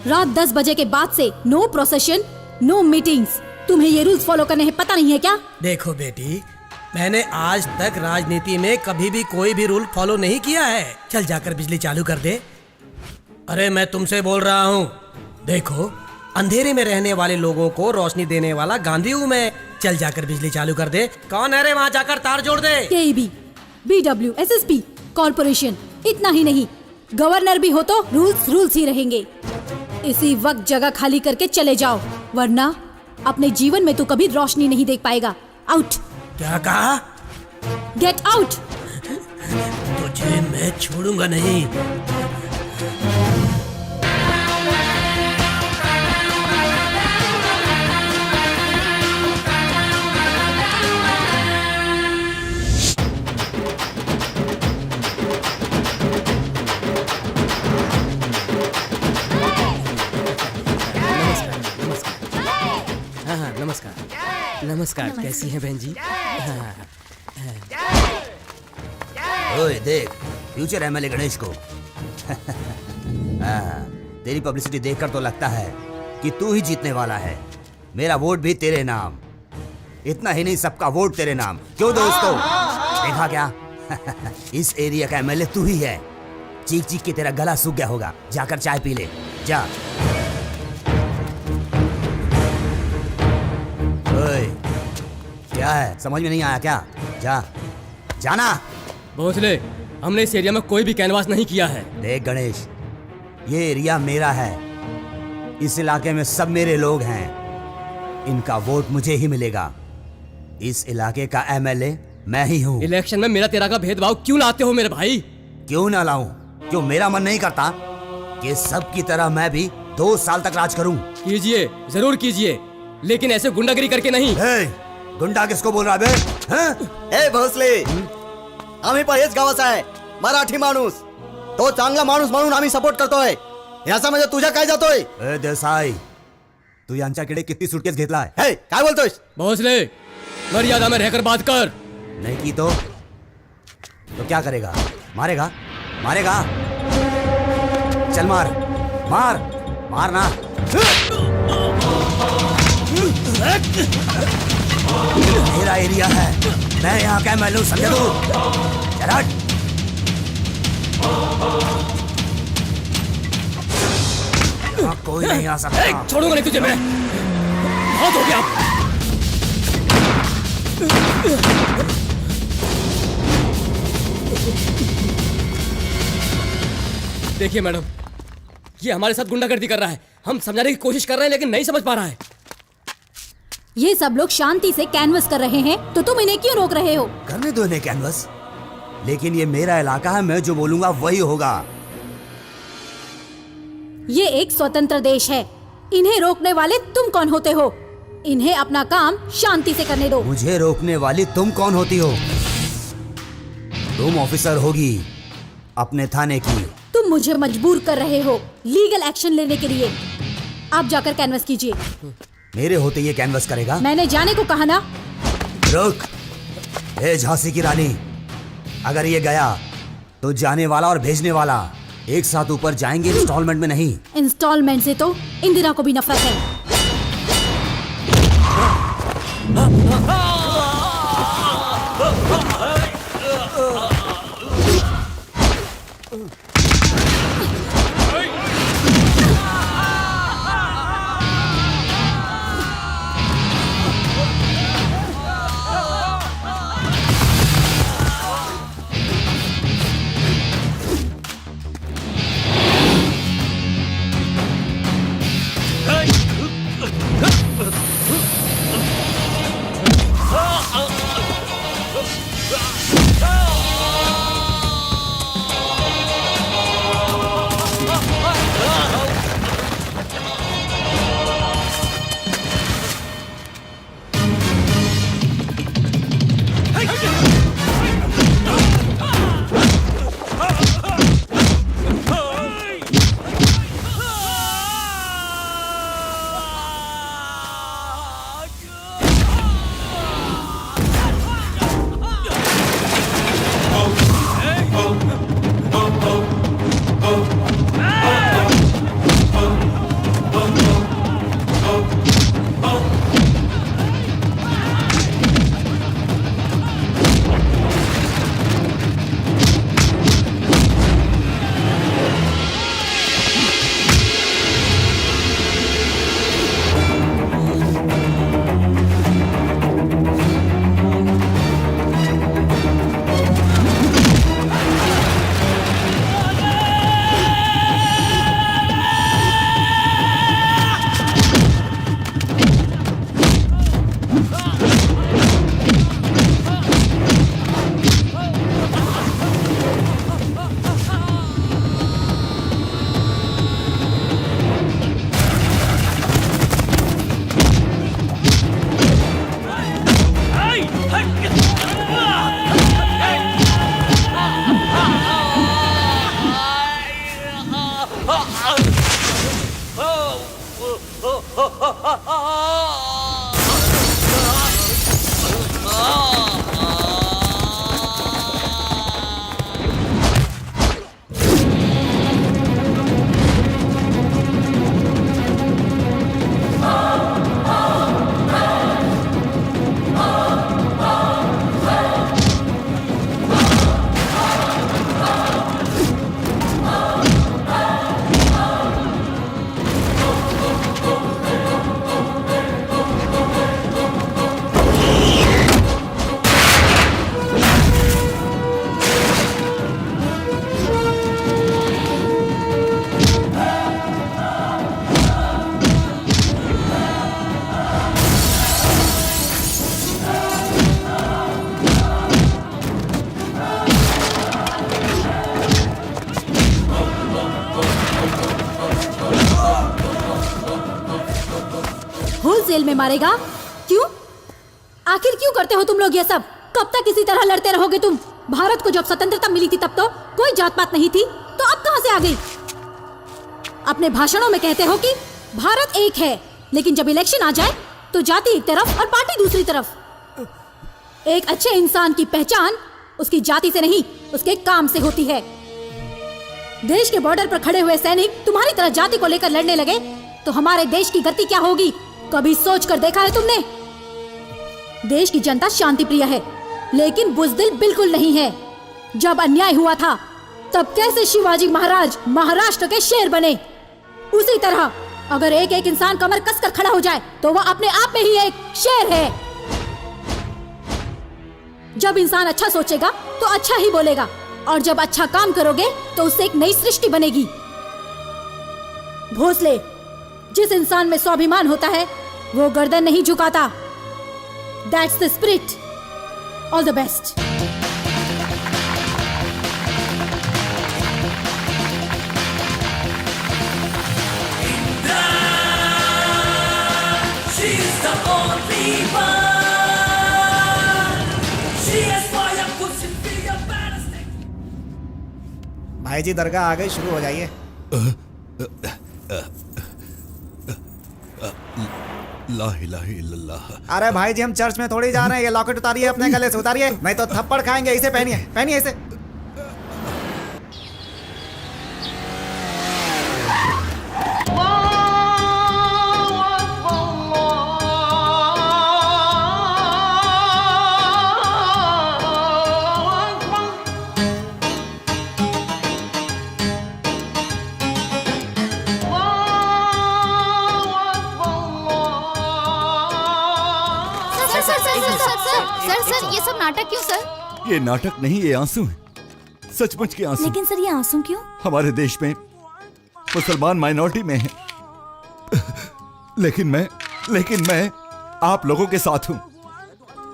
रात 10 बजे के बाद से नो प्रोसेशन, नो मीटिंग्स। तुम्हें ये रूल्स फॉलो करने हैं, पता नहीं है क्या? देखो बेटी, मैंने आज तक राजनीति में कभी भी कोई भी रूल फॉलो नहीं किया है। चल जाकर बिजली चालू कर दे। अरे मैं तुमसे बोल रहा हूँ। देखो, अंधेरे में रहने वाले लोगों को रोशनी देने वाला गांधी हूँ मैं। चल जाकर बिजली चालू कर दे। कौन है रे वहाँ जाकर तार जोड़ दे। केईबी, BW, SSP, कॉर्पोरेशन, इतना ही नहीं, गवर्नर भी हो तो रूल्स ही रहेंगे। इसी वक्त जगह खाली करके चले जाओ, वरना अपने जीवन में तू कभी रोशनी नहीं देख पाएगा। आउट। क्या कहा? Get out. तुझे मैं छोड़ूंगा नहीं। नमस्कार। कैसी हैं बहन जी? ओए देख, फ्यूचर एमएलए गणेश को। तेरी पब्लिसिटी देखकर तो लगता है कि तू ही जीतने वाला है। मेरा वोट भी तेरे नाम। इतना ही नहीं, सबका वोट तेरे नाम। क्यों दोस्तों, देखा क्या? इस एरिया का एमएलए तू ही है। चीख चीख के तेरा गला सूख गया होगा, जाकर चाय पी ले जा। ओए, क्या है, समझ में नहीं आया क्या? जा, जाना। भोसले, हमने इस एरिया में कोई भी कैनवास नहीं किया है। देख गणेश, ये एरिया मेरा है। इस इलाके में सब मेरे लोग हैं। इनका वोट मुझे ही मिलेगा। इस इलाके का एमएलए मैं ही हूँ। इलेक्शन में मेरा तेरा का भेदभाव क्यों लाते हो मेरे भाई? क्यों ना लाऊं? क्यों मेरा मन नहीं करता कि सब की तरह मैं भी 2 साल तक राज करूं? कीजिए, जरूर कीजिए, लेकिन ऐसे गुंडागिरी करके नहीं। गुंडा किसको बोल रहा बे? ए भोसले, आम्ही पण हेच गावाचा आहे, मराठी माणूस. तो चांगला माणूस म्हणून आम्ही सपोर्ट करतोय. याच्यामध्ये तुझ्या काय जातोय? ए देसाई, तू यांच्याकडे किती सुटकेस घेतलाय? हे काय बोलतोयस? भोसले, मर्यादा में रहकर बात कर। नहीं की तो क्या करेगा? मारेगा? मारेगा? चल मार, मार, मारना। मेरा एरिया है, मैं यहाँ का एमएलए समझे तू? चल हट। यहाँ कोई नहीं आ सकता। छोड़ूंगा नहीं तुझे मैं। बहुत हो गया। देखिए मैडम, ये हमारे साथ गुंडागर्दी कर रहा है। हम समझाने की कोशिश कर रहे हैं लेकिन नहीं समझ पा रहा है। ये सब लोग शांति से कैनवस कर रहे हैं तो तुम इन्हें क्यों रोक रहे हो? करने दो इन्हें कैनवस, लेकिन ये मेरा इलाका है, मैं जो बोलूंगा वही होगा। ये एक स्वतंत्र देश है, इन्हें रोकने वाले तुम कौन होते हो? इन्हें अपना काम शांति से करने दो। मुझे रोकने वाली तुम कौन होती हो? तुम ऑफिसर होगी अपने थाने की। तुम मुझे मजबूर कर रहे हो लीगल एक्शन लेने के लिए। आप जाकर कैनवस कीजिए। मेरे होते ये कैनवस करेगा? मैंने जाने को कहा ना। रुक, ए झांसी की रानी, अगर ये गया तो जाने वाला और भेजने वाला एक साथ ऊपर जाएंगे, इंस्टॉलमेंट में नहीं। इंस्टॉलमेंट से तो इंदिरा को भी नफरत है। जेल में मारेगा। क्यों? आखिर क्यों करते हो तुम लोग ये सब? कब तक इसी तरह लड़ते रहोगे तुम? भारत को जब स्वतंत्रता मिली थी तब तो कोई जात पात नहीं थी, तो अब कहां से आ गई? अपने भाषणों में कहते हो कि भारत एक है, लेकिन जब इलेक्शन आ जाए तो जाति एक तरफ और पार्टी दूसरी तरफ। एक अच्छे इंसान की पहचान उसकी जाति से नहीं, उसके काम से होती है। देश के बॉर्डर पर खड़े हुए सैनिक तुम्हारी तरह जाति को लेकर लड़ने लगे तो हमारे देश की गति क्या होगी? कभी सोच कर देखा है तुमने? देश की जनता शांति प्रिय है, लेकिन बुज़दिल बिल्कुल नहीं है। जब अन्याय हुआ था तब कैसे शिवाजी महाराज महाराष्ट्र के शेर बने, उसी तरह अगर एक एक इंसान कमर कसकर खड़ा हो जाए तो वह अपने आप में ही एक शेर है। जब इंसान अच्छा सोचेगा तो अच्छा ही बोलेगा, और जब अच्छा काम करोगे तो उससे एक नई सृष्टि बनेगी। भोसले, जिस इंसान में स्वाभिमान होता है वो गर्दन नहीं झुकाता। That's the spirit. All the best. भाई जी दरगाह आ गई, शुरू हो जाइए। ला इलाहा इल्लल्लाह। अरे भाई जी हम चर्च में थोड़ी जा रहे हैं, ये लॉकेट उतारिए अपने गले से, उतारिए नहीं तो थप्पड़ खाएंगे। इसे पहनिए, पहनिए इसे। सर ये सब नाटक क्यों सर? ये नाटक नहीं, ये आंसू है, सचमुच के आंसू। लेकिन सर ये आंसू क्यों? हमारे देश में मुसलमान माइनॉरिटी में है, लेकिन मैं आप लोगों के साथ हूँ।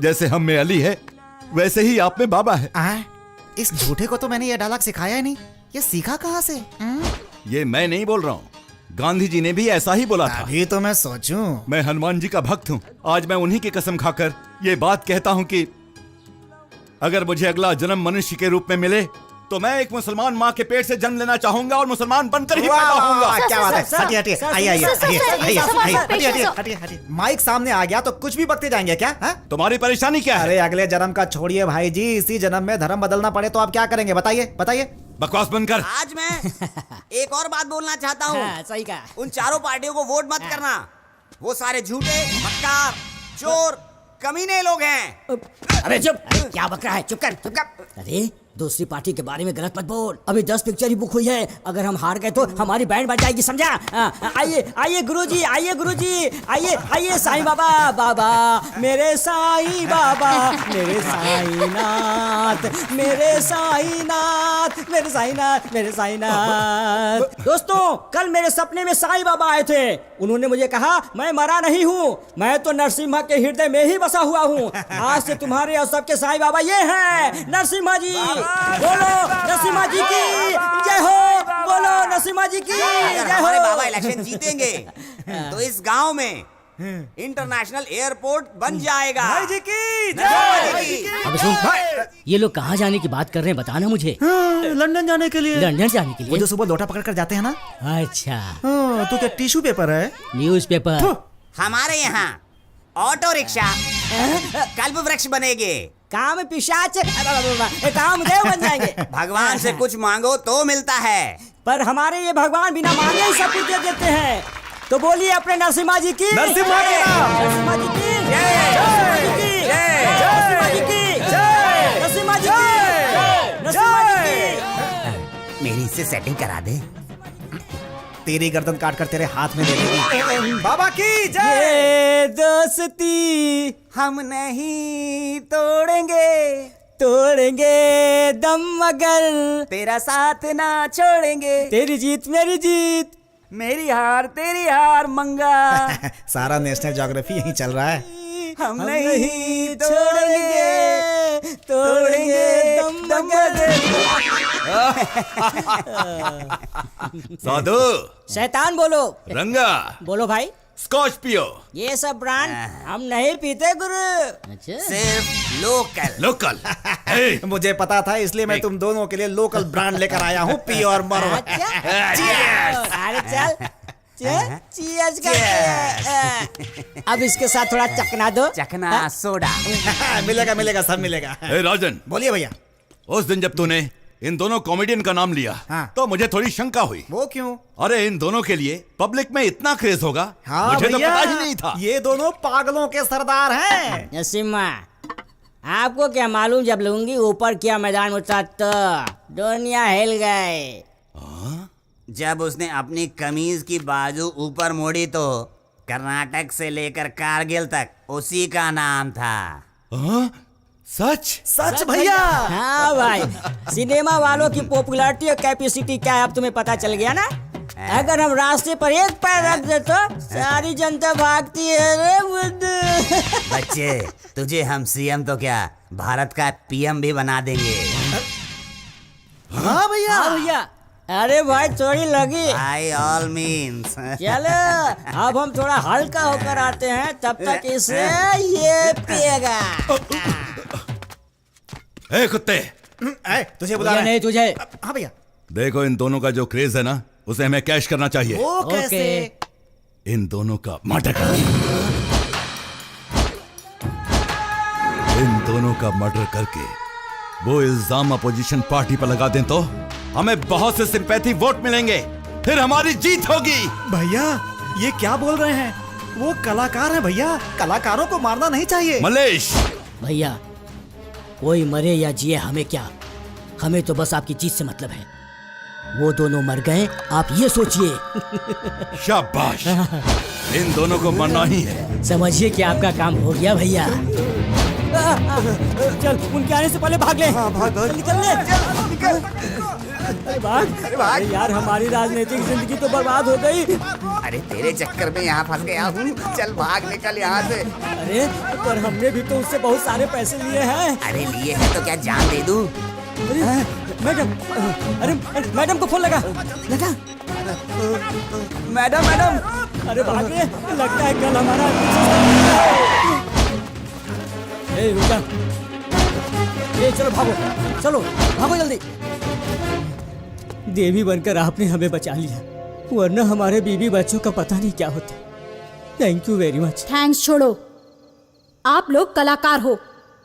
जैसे हम में अली है वैसे ही आप में बाबा है। इस झूठे को तो मैंने ये डायलॉग सिखाया ही नहीं, ये सीखा कहाँ से? ये मैं नहीं बोल रहा हूँ, गांधी जी ने भी ऐसा ही बोला था। अभी तो मैं सोचूं। मैं हनुमान जी का भक्त हूँ। आज मैं उन्हीं की कसम खाकर ये बात कहता हूँ कि अगर मुझे अगला जन्म मनुष्य के रूप में मिले तो मैं एक मुसलमान माँ के पेट से जन्म लेना चाहूंगा और मुसलमान बनकर ही पैदा होऊंगा। क्या बात है? हटिए हटिए, आइए आइए। माइक सामने आ गया तो कुछ भी बकते जाएंगे क्या? तुम्हारी परेशानी क्या है? अरे अगले जन्म का छोड़िए भाई जी, इसी जन्म में धर्म बदलना पड़े तो आप क्या करेंगे? बताइए बताइए। बकवास बंद कर। आज मैं एक और बात बोलना चाहता हूँ। सही कहा। उन चारों पार्टियों को वोट मत करना, वो सारे झूठे, मक्कार, चोर, कमीने लोग हैं। अबे चुप, क्या बक रहा है? चुप कर, चुप कर। अरे दूसरी पार्टी के बारे में गलत मत बोल। अभी 10 पिक्चर ही बुक हुई है, अगर हम हार गए तो हमारी बैंड बज जाएगी, समझा? आइए आइए गुरुजी, आइए गुरुजी, आइए आइए साईं बाबा, बाबा मेरे साईं बाबा, मेरे साईनाथ, मेरे साईनाथ, मेरे साईनाथ, मेरे साईनाथ। दोस्तों कल मेरे सपने में साईं बाबा आए थे। उन्होंने मुझे कहा मैं मरा नहीं हूँ, मैं तो नरसिम्हा के हृदय में ही बसा हुआ हूँ। आज से तुम्हारे और सबके साईं बाबा ये हैं, नरसिम्हा जी। बोलो नरसिम्हा जी की जय हो, बोलो नरसिम्हा जी की जय हो। हमारे बाबा इलेक्शन जीतेंगे तो इस गांव में इंटरनेशनल एयरपोर्ट बन जाएगा। भाई जी की जय। अब सुन, ये लोग कहाँ जाने की बात कर रहे हैं, बताना मुझे। लंदन जाने के लिए। लंदन जाने के लिए? वो जो सुबह लोटा पकड़ कर जाते हैं ना। अच्छा, तो क्या टिश्यू पेपर है? News paper. हमारे यहाँ ऑटो रिक्शा कल्प वृक्ष बनेंगे, काम पिशाच काम देव बन जाएंगे। भगवान से कुछ मांगो तो मिलता है, पर हमारे ये भगवान बिना मांगे ही सब कुछ दे देते हैं। तो बोलिए अपने नरसिम्हा जी की, नरसिम्हा जी की, नरसिम्हा जी की जय, नरसिम्हा जी की जय, नरसिम्हा जी की, नरसिम्हा जी की। मेरी इससे सेटिंग करा दे, तेरी गर्दन काट कर तेरे हाथ में दे देगी। बाबा की जय। ये दोस्ती हम नहीं तोड़ेंगे, तोड़ेंगे दम मगर तेरा साथ ना छोड़ेंगे। तेरी जीत मेरी जीत, मेरी हार तेरी हार मंगा। सारा नेशनल ज्योग्राफी यहीं चल रहा है। हम नहीं तोड़ेंगे, तोड़ेंगे दम मगर। साधु शैतान बोलो। रंगा बोलो भाई। स्कॉच पियो। ये सब ब्रांड हम नहीं पीते गुरु। सिर्फ लोकल। लोकल। मुझे पता था, इसलिए मैं तुम दोनों के लिए लोकल ब्रांड लेकर आया हूँ। पियो और मरो। अरे चल चीयर्स करते। अब इसके साथ थोड़ा चखना दो। चखना सोडा। मिलेगा मिलेगा, सब मिलेगा। राजन, बोलिए भैया। उस दिन जब तूने इन दोनों कॉमेडियन का नाम लिया तो मुझे थोड़ी शंका हुई। वो क्यों? अरे इन दोनों के लिए पब्लिक में इतना क्रेज होगा, मुझे तो भैया, पता ही नहीं था। ये दोनों पागलों के सरदार हैं। नसीमा, आपको क्या मालूम, जब लूंगी ऊपर किया मैदान उठा तो दुनिया हिल गए। जब उसने अपनी कमीज की बाजू ऊपर मोड़ी तो कर्नाटक से लेकर कारगिल तक उसी का नाम था। सच सच भैया। हाँ भाई, सिनेमा वालों की पॉपुलैरिटी और कैपेसिटी क्या है अब तुम्हें पता चल गया ना। अगर हम रास्ते पर एक पैर रख दे तो सारी जनता भागती है रे बुद्धू। बच्चे, तुझे हम सीएम तो क्या भारत का पीएम भी बना देंगे। हाँ भैया। हाँ भैया। अरे भाई थोड़ी लगी। By all means। चलो अब हम थोड़ा हल्का होकर आते हैं, तब तक इसे ये पिएगा। ए कुत्ते, तुझे बुला रहे हैं। नहीं तुझे। हाँ भैया। देखो इन दोनों का जो क्रेज है ना, उसे हमें कैश करना चाहिए। वो कैसे? इन दोनों का मर्डर कर। इन दोनों का मर्डर करके वो इल्जाम अपोजिशन पार्टी पर लगा दें तो हमें बहुत से सिंपैथी वोट मिलेंगे, फिर हमारी जीत होगी। भैया ये क्या बोल रहे हैं? वो कलाकार हैं भैया, कलाकारों को मारना नहीं चाहिए। मलेश भैया, कोई मरे या जिए हमें क्या, हमें तो बस आपकी जीत से मतलब है। वो दोनों मर गए, आप ये सोचिए। शाबाश, इन दोनों को मरना ही है। समझिए कि आपका काम हो गया भैया। चल उनके आने से पहले भाग ले। हाँ, भाग निकल ले। अरे भाग यार, हमारी राजनीतिक जिंदगी तो बर्बाद हो गई। अरे तेरे चक्कर में यहाँ फंस गया हूँ, चल भाग निकल यहाँ से। अरे पर हमने भी तो उससे बहुत सारे पैसे लिए हैं। अरे लिए हैं तो क्या जान दे दूँ? मैडम, अरे मैडम को फोन लगा। Madam madam. अरे भागे, लगता है कल हमारा। रुका, चलो भागो, चलो भागो जल्दी। देवी बनकर आपने हमें बचा लिया, वरना हमारे बीवी बच्चों का पता नहीं क्या होता। Thank you very much. Thanks छोड़ो, आप लोग कलाकार हो,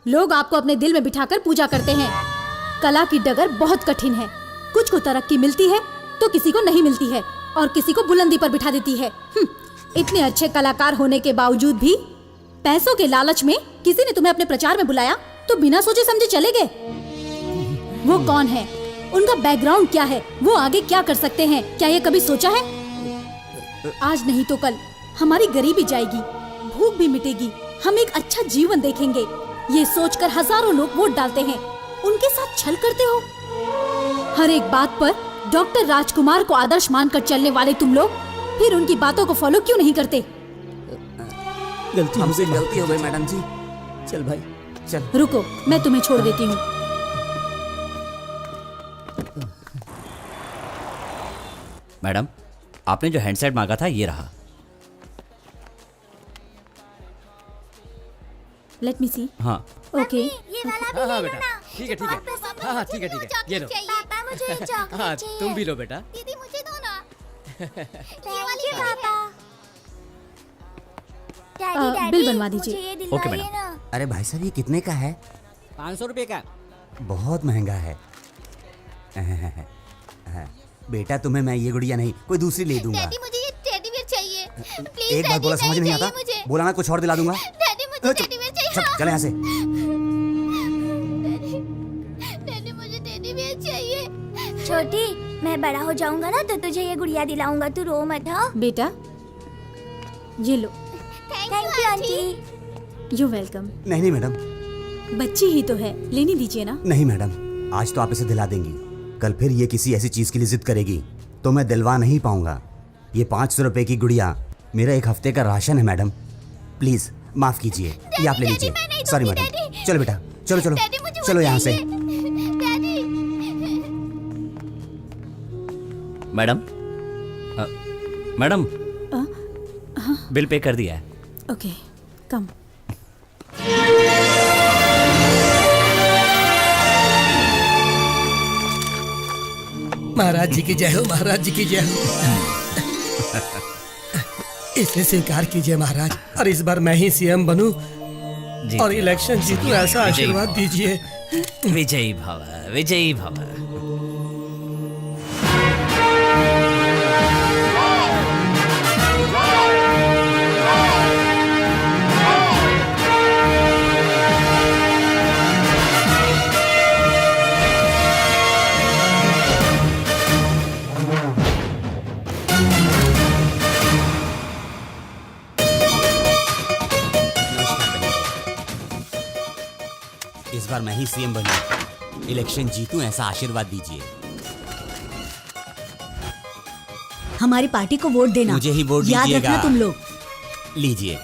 लोग आपको अपने दिल में बिठाकर पूजा करते हैं। कला की डगर बहुत कठिन है, कुछ को तरक्की मिलती है तो किसी को नहीं मिलती है, और किसी को बुलंदी पर बिठा देती है। इतने अच्छे कलाकार होने के बावजूद भी पैसों के लालच में किसी ने तुम्हें अपने प्रचार में बुलाया तो बिना सोचे समझे चले गए। वो कौन है, उनका बैकग्राउंड क्या है, वो आगे क्या कर सकते हैं, क्या ये कभी सोचा है? आज नहीं तो कल हमारी गरीबी जाएगी, भूख भी मिटेगी, हम एक अच्छा जीवन देखेंगे। ये सोचकर हजारों लोग वोट डालते हैं, उनके साथ छल करते हो। हर एक बात पर डॉक्टर राजकुमार को आदर्श मानकर चलने वाले तुम लोग फिर उनकी बातों को फॉलो क्यों नहीं करते? गलती हमसे गलती हो गई मैडम जी। चल भाई चल। रुको, मैं तुम्हें छोड़ देती हूँ। मैडम, आपने जो हैंडसेट मांगा था ये रहा। लेट मी सी। हाँ ओके। हाँ बेटा, ठीक है ठीक है। हाँ ठीक है ठीक है, ये लो। पापा मुझे चॉकलेट हाँ चाहिए। तुम भी लो बेटा। दीदी मुझे दो ना। थैंक यू पापा। डैडी बिल बनवा दीजिए। मुझे ये दिलाइए ओके मैडम। ना। अरे भाई साहब, ये कितने का है? 500 रुपए का। बहुत महंगा है। बेटा तुम्हें मैं ये गुड़िया नहीं कोई दूसरी ले दूंगा। डैडी मुझे ये टेडी बियर चाहिए। प्लीज एक बार बोला समझ नहीं आता, बोला ना कुछ और दिला दूंगा। डैडी मुझे टेडी बियर चाहिए। चल यहाँ से। डैडी मुझे टेडी बियर चाहिए। छोटी, मैं बड़ा हो जाऊंगा ना तो तुझे ये गुड़िया दिलाऊंगा, तू रो मत। हाँ बेटा ये लो। Thank you aunty. You welcome. नहीं मैडम। बच्ची ही तो है, लेने दीजिए ना। नहीं मैडम, आज तो आप इसे दिला देंगी, कल फिर ये किसी ऐसी चीज के लिए जिद करेगी तो मैं दिलवा नहीं पाऊंगा। ये 500 रुपए की गुड़िया मेरा एक हफ्ते का राशन है मैडम, प्लीज माफ कीजिए, ये आप ले लीजिए। Sorry madam. चलो बेटा, चलो चलो चलो यहाँ से। मैडम, मैडम बिल पे कर दिया है। ओके कम। महाराज जी की जय हो, महाराज जी की जय हो। इसे स्वीकार कीजिए महाराज, और इस बार मैं ही सीएम बनूं और इलेक्शन जीतूं, ऐसा आशीर्वाद दीजिए। विजयी भव, विजयी भव। इस बार मैं ही सीएम बनूं, इलेक्शन जीतूं, ऐसा आशीर्वाद दीजिए। हमारी पार्टी को वोट देना। मुझे ही वोट याद दीजिएगा। रखना तुम लोग। लीजिए।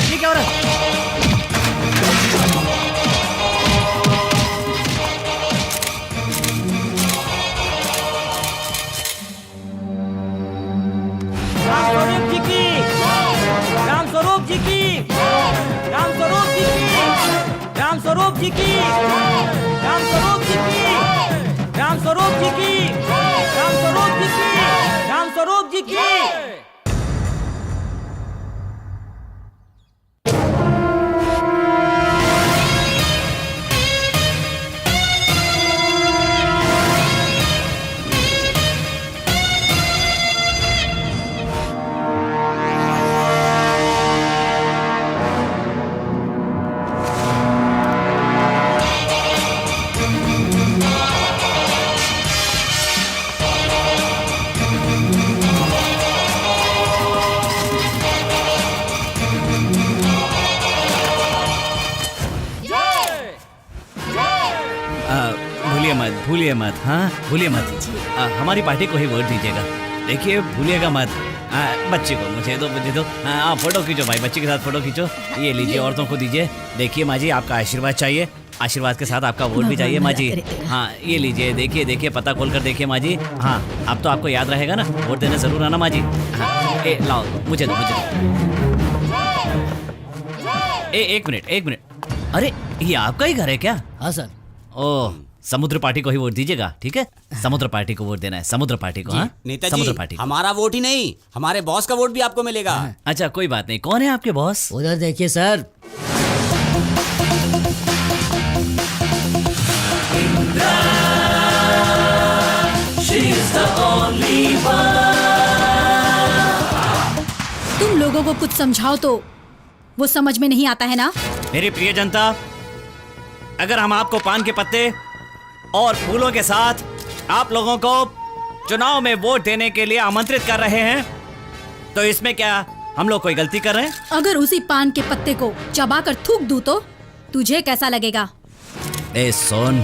ये क्या हो रहा है? रामस्वरूप जी की, रामस्वरूप जी की, रामस्वरूप जी की, रामस्वरूप जी की, रामस्वरूप जी की, रामस्वरूप जी की, रामस्वरूप जी की। भूलिए मत, हाँ भूलिए मत। हमारी पार्टी को ही वोट दीजिएगा। देखिए भूलिएगा मत। बच्चे को मुझे दो। आप फोटो खींचो भाई, बच्चे के साथ फोटो खींचो। ये लीजिए, औरतों को दीजिए। देखिए माँ जी, आपका आशीर्वाद चाहिए, आशीर्वाद के साथ आपका वोट भी चाहिए माँ जी। हाँ ये लीजिए, देखिए पता खोल कर देखिए माँ जी। हाँ अब तो आपको याद रहेगा ना, वोट देने जरूर आना माँ जी। हाँ लाओ, मुझे दो। एक मिनट। अरे ये आपका ही घर है क्या? हाँ सर। ओह, समुद्र पार्टी को ही वोट दीजिएगा, ठीक है? समुद्र पार्टी को वोट देना है, समुद्र पार्टी को। हाँ नेताजी, समुद्र पार्टी। हमारा वोट ही नहीं, हमारे बॉस का वोट भी आपको मिलेगा। अच्छा कोई बात नहीं। कौन है आपके बॉस? उधर देखिए सर। तुम लोगों को कुछ समझाओ तो वो समझ में नहीं आता है ना। मेरी प्रिय जनता, अगर हम आपको पान के पत्ते और फूलों के साथ आप लोगों को चुनाव में वोट देने के लिए आमंत्रित कर रहे हैं, तो इसमें क्या हम लोग कोई गलती कर रहे हैं? अगर उसी पान के पत्ते को चबाकर थूक दूं तो तुझे कैसा लगेगा? ए सोन,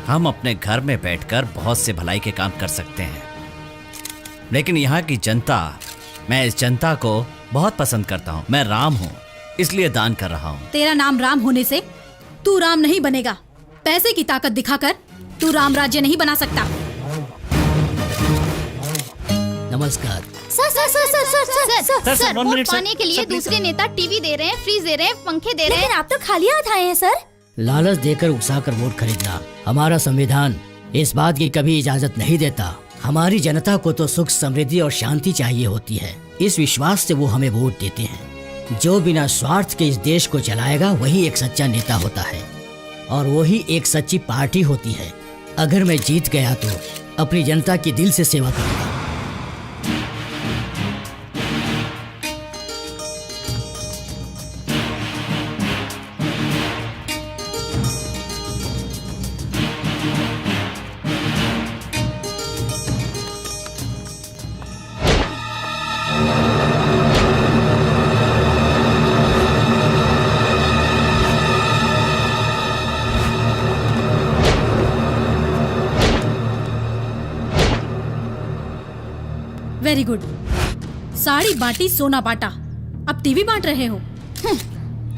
हम अपने घर में बैठकर बहुत से भलाई के काम कर सकते हैं, लेकिन यहाँ की जनता, मैं इस जनता को बहुत पसंद करता हूँ। मैं राम हूँ, इसलिए दान कर रहा हूँ। तेरा नाम राम होने से तू राम नहीं बनेगा। पैसे की ताकत दिखाकर तू राम राज्य नहीं बना सकता। नमस्कार। सर, वोट पाने के लिए दूसरे नेता टीवी दे रहे हैं, फ्रिज दे रहे हैं, पंखे दे रहे हैं। आप तो खाली हाथ आए हैं सर। लालच देकर उकसाकर वोट खरीदना हमारा संविधान इस बात की कभी इजाजत नहीं देता। हमारी जनता को तो सुख, समृद्धि और शांति चाहिए होती है। इस विश्वास से वो हमें वोट देते हैं। जो बिना स्वार्थ के इस देश को चलाएगा वही एक सच्चा नेता होता है, और वही एक सच्ची पार्टी होती है। अगर मैं जीत गया तो अपनी जनता की दिल से सेवा करूंगा। Very good. साड़ी बांटी सोना बांटा, अब टीवी बांट रहे हो।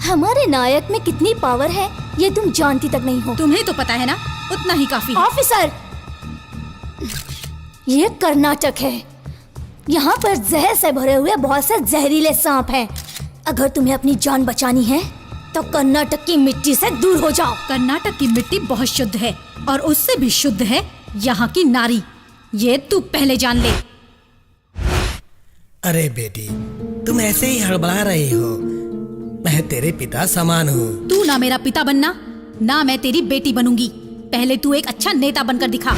हमारे नायक में कितनी पावर है ये तुम जानती तक नहीं हो। तुम्हें तो पता है ना, उतना ही काफी है। ऑफिसर, ये कर्नाटक है, यहाँ पर जहर से भरे हुए बहुत से जहरीले सांप हैं। अगर तुम्हें अपनी जान बचानी है तो कर्नाटक की मिट्टी से दूर हो जाओ। कर्नाटक की मिट्टी बहुत शुद्ध है और उससे भी शुद्ध है यहाँ की नारी, ये तू पहले जान ले। अरे बेटी, तुम ऐसे ही हड़बड़ा रही हो। मैं तेरे पिता समान हूँ। तू ना मेरा पिता बनना, ना मैं तेरी बेटी बनूंगी। पहले तू एक अच्छा नेता बनकर दिखा।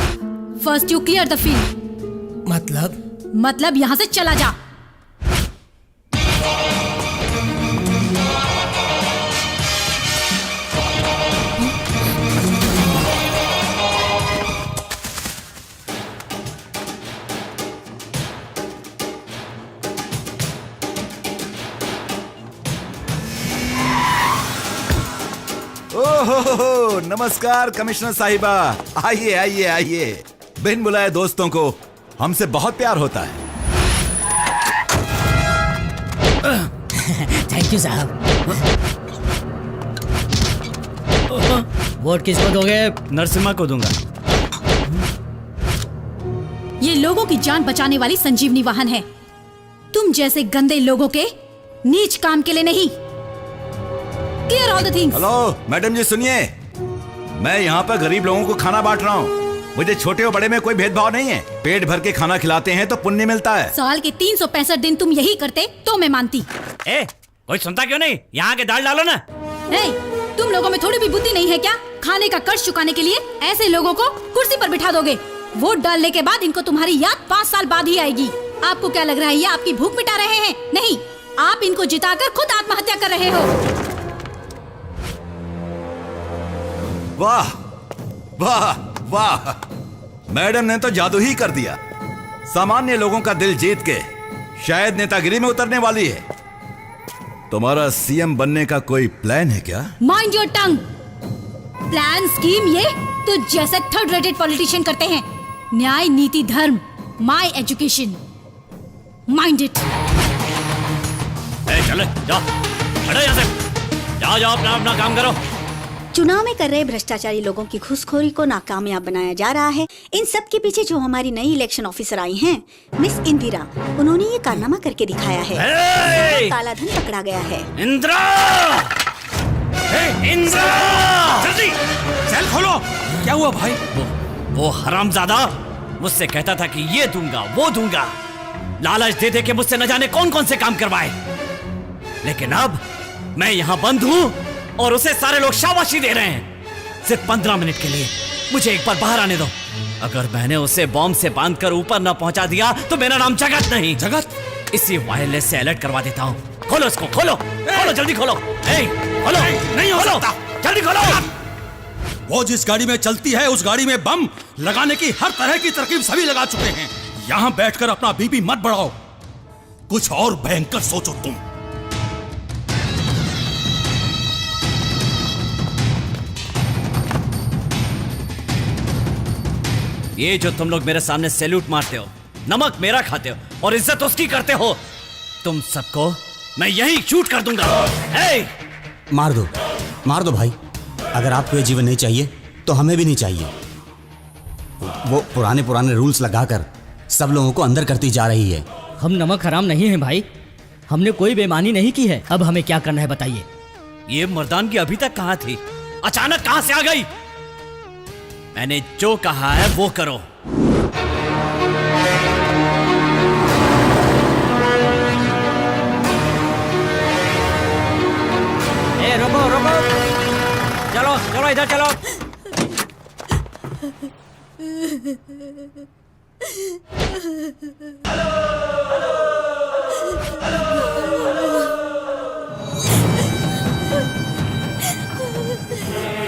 First you clear the field. मतलब यहाँ से चला जा। ओहो, नमस्कार कमिश्नर साहिबा। आइए आइए आइए। बिन बुलाए दोस्तों को हमसे बहुत प्यार होता है। थैंक यू साहब। वोट किसको दोगे? नरसिम्हा को दूंगा। ये लोगों की जान बचाने वाली संजीवनी वाहन है, तुम जैसे गंदे लोगों के नीच काम के लिए नहीं। Clear all the things. Hello madam ji, सुनिए, मैं यहाँ पर गरीब लोगों को खाना बांट रहा हूँ। मुझे छोटे और बड़े में कोई भेदभाव नहीं है। पेट भर के खाना खिलाते हैं तो पुण्य मिलता है। साल के 365 दिन तुम यही करते तो मैं मानती। कोई सुनता क्यों नहीं? यहाँ के दाल डालो ना। तुम लोगों में थोड़ी भी बुद्धि नहीं है क्या? खाने का कर्ज चुकाने के लिए ऐसे लोगों को कुर्सी पर बिठा दोगे। वोट डालने के बाद इनको तुम्हारी याद 5 साल बाद ही आएगी। आपको क्या लग रहा है ये आपकी भूख मिटा रहे हैं? नहीं, आप इनको जिताकर खुद आत्महत्या कर रहे हो। वाह वाह वाह, मैडम ने तो जादू ही कर दिया। सामान्य लोगों का दिल जीत के शायद नेतागिरी में उतरने वाली है। तुम्हारा सीएम बनने का कोई प्लान है क्या? Mind your tongue. Plan scheme ये तो जैसे थर्ड रेटेड पॉलिटिशियन करते हैं। न्याय, नीति, धर्म, माय एजुकेशन, माइंड इट। चले जाओ, हटो यहाँ से। जाओ जाओ, अपना अपना काम करो। चुनाव में कर रहे भ्रष्टाचारी लोगों की घूसखोरी को नाकामयाब बनाया जा रहा है। इन सब के पीछे जो हमारी नई इलेक्शन ऑफिसर आई हैं, मिस इंदिरा, उन्होंने ये कारनामा करके दिखाया है। काला धन पकड़ा गया है। इंदिरा! इंदिरा! जल्दी सेल खोलो। क्या हुआ भाई? वो हरामजादा मुझसे कहता था कि ये दूंगा वो दूंगा, लालच दे दे के मुझसे न जाने कौन कौन से काम करवाए। लेकिन अब मैं यहाँ बंद हूँ और उसे सारे लोग शाबाशी दे रहे हैं। सिर्फ 15 मिनट के लिए मुझे एक बार बाहर आने दो। अगर मैंने उसे बॉम्ब से बांधकर ऊपर न पहुंचा दिया तो मेरा नाम जगत नहीं। जगत? इसी वायरलेस से अलर्ट करवा देता हूँ। खोलो इसको, खोलो खोलो, जल्दी खोलो। खोलो, नहीं हो सकता। जल्दी खोलो। वो जिस गाड़ी में चलती है उस गाड़ी में बम लगाने की हर तरह की तरकीब सभी लगा चुके हैं। यहाँ बैठकर अपना बीपी मत बढ़ाओ, कुछ और भयंकर सोचो तुम। ये जो तुम लोग मेरे सामने सैल्यूट मारते हो, नमक मेरा खाते हो और इज्जत उसकी करते हो, तुम सबको मैं यही शूट कर दूंगा। मार दो भाई। अगर आपको ये जीवन नहीं चाहिए तो हमें भी नहीं चाहिए। वो पुराने रूल्स लगाकर सब लोगों को अंदर करती जा रही है। हम नमक हराम नहीं है भाई, हमने कोई बेईमानी नहीं की है। अब हमें क्या करना है बताइए। ये मर्दानगी अभी तक कहाँ थी, अचानक कहाँ से आ गई? मैंने जो कहा है वो करो। रुको रुको, चलो चलो इधर चलो।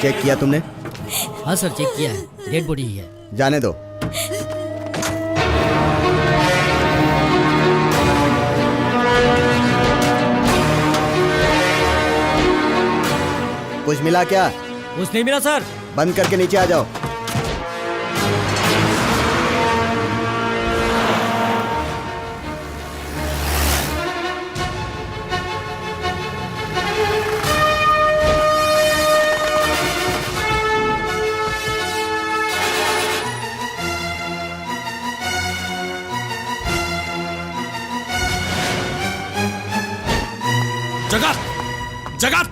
चेक किया तुमने? हाँ सर, चेक किया है, डेड बॉडी ही है। जाने दो। कुछ मिला क्या? कुछ नहीं मिला सर। बंद करके नीचे आ जाओ। जगा,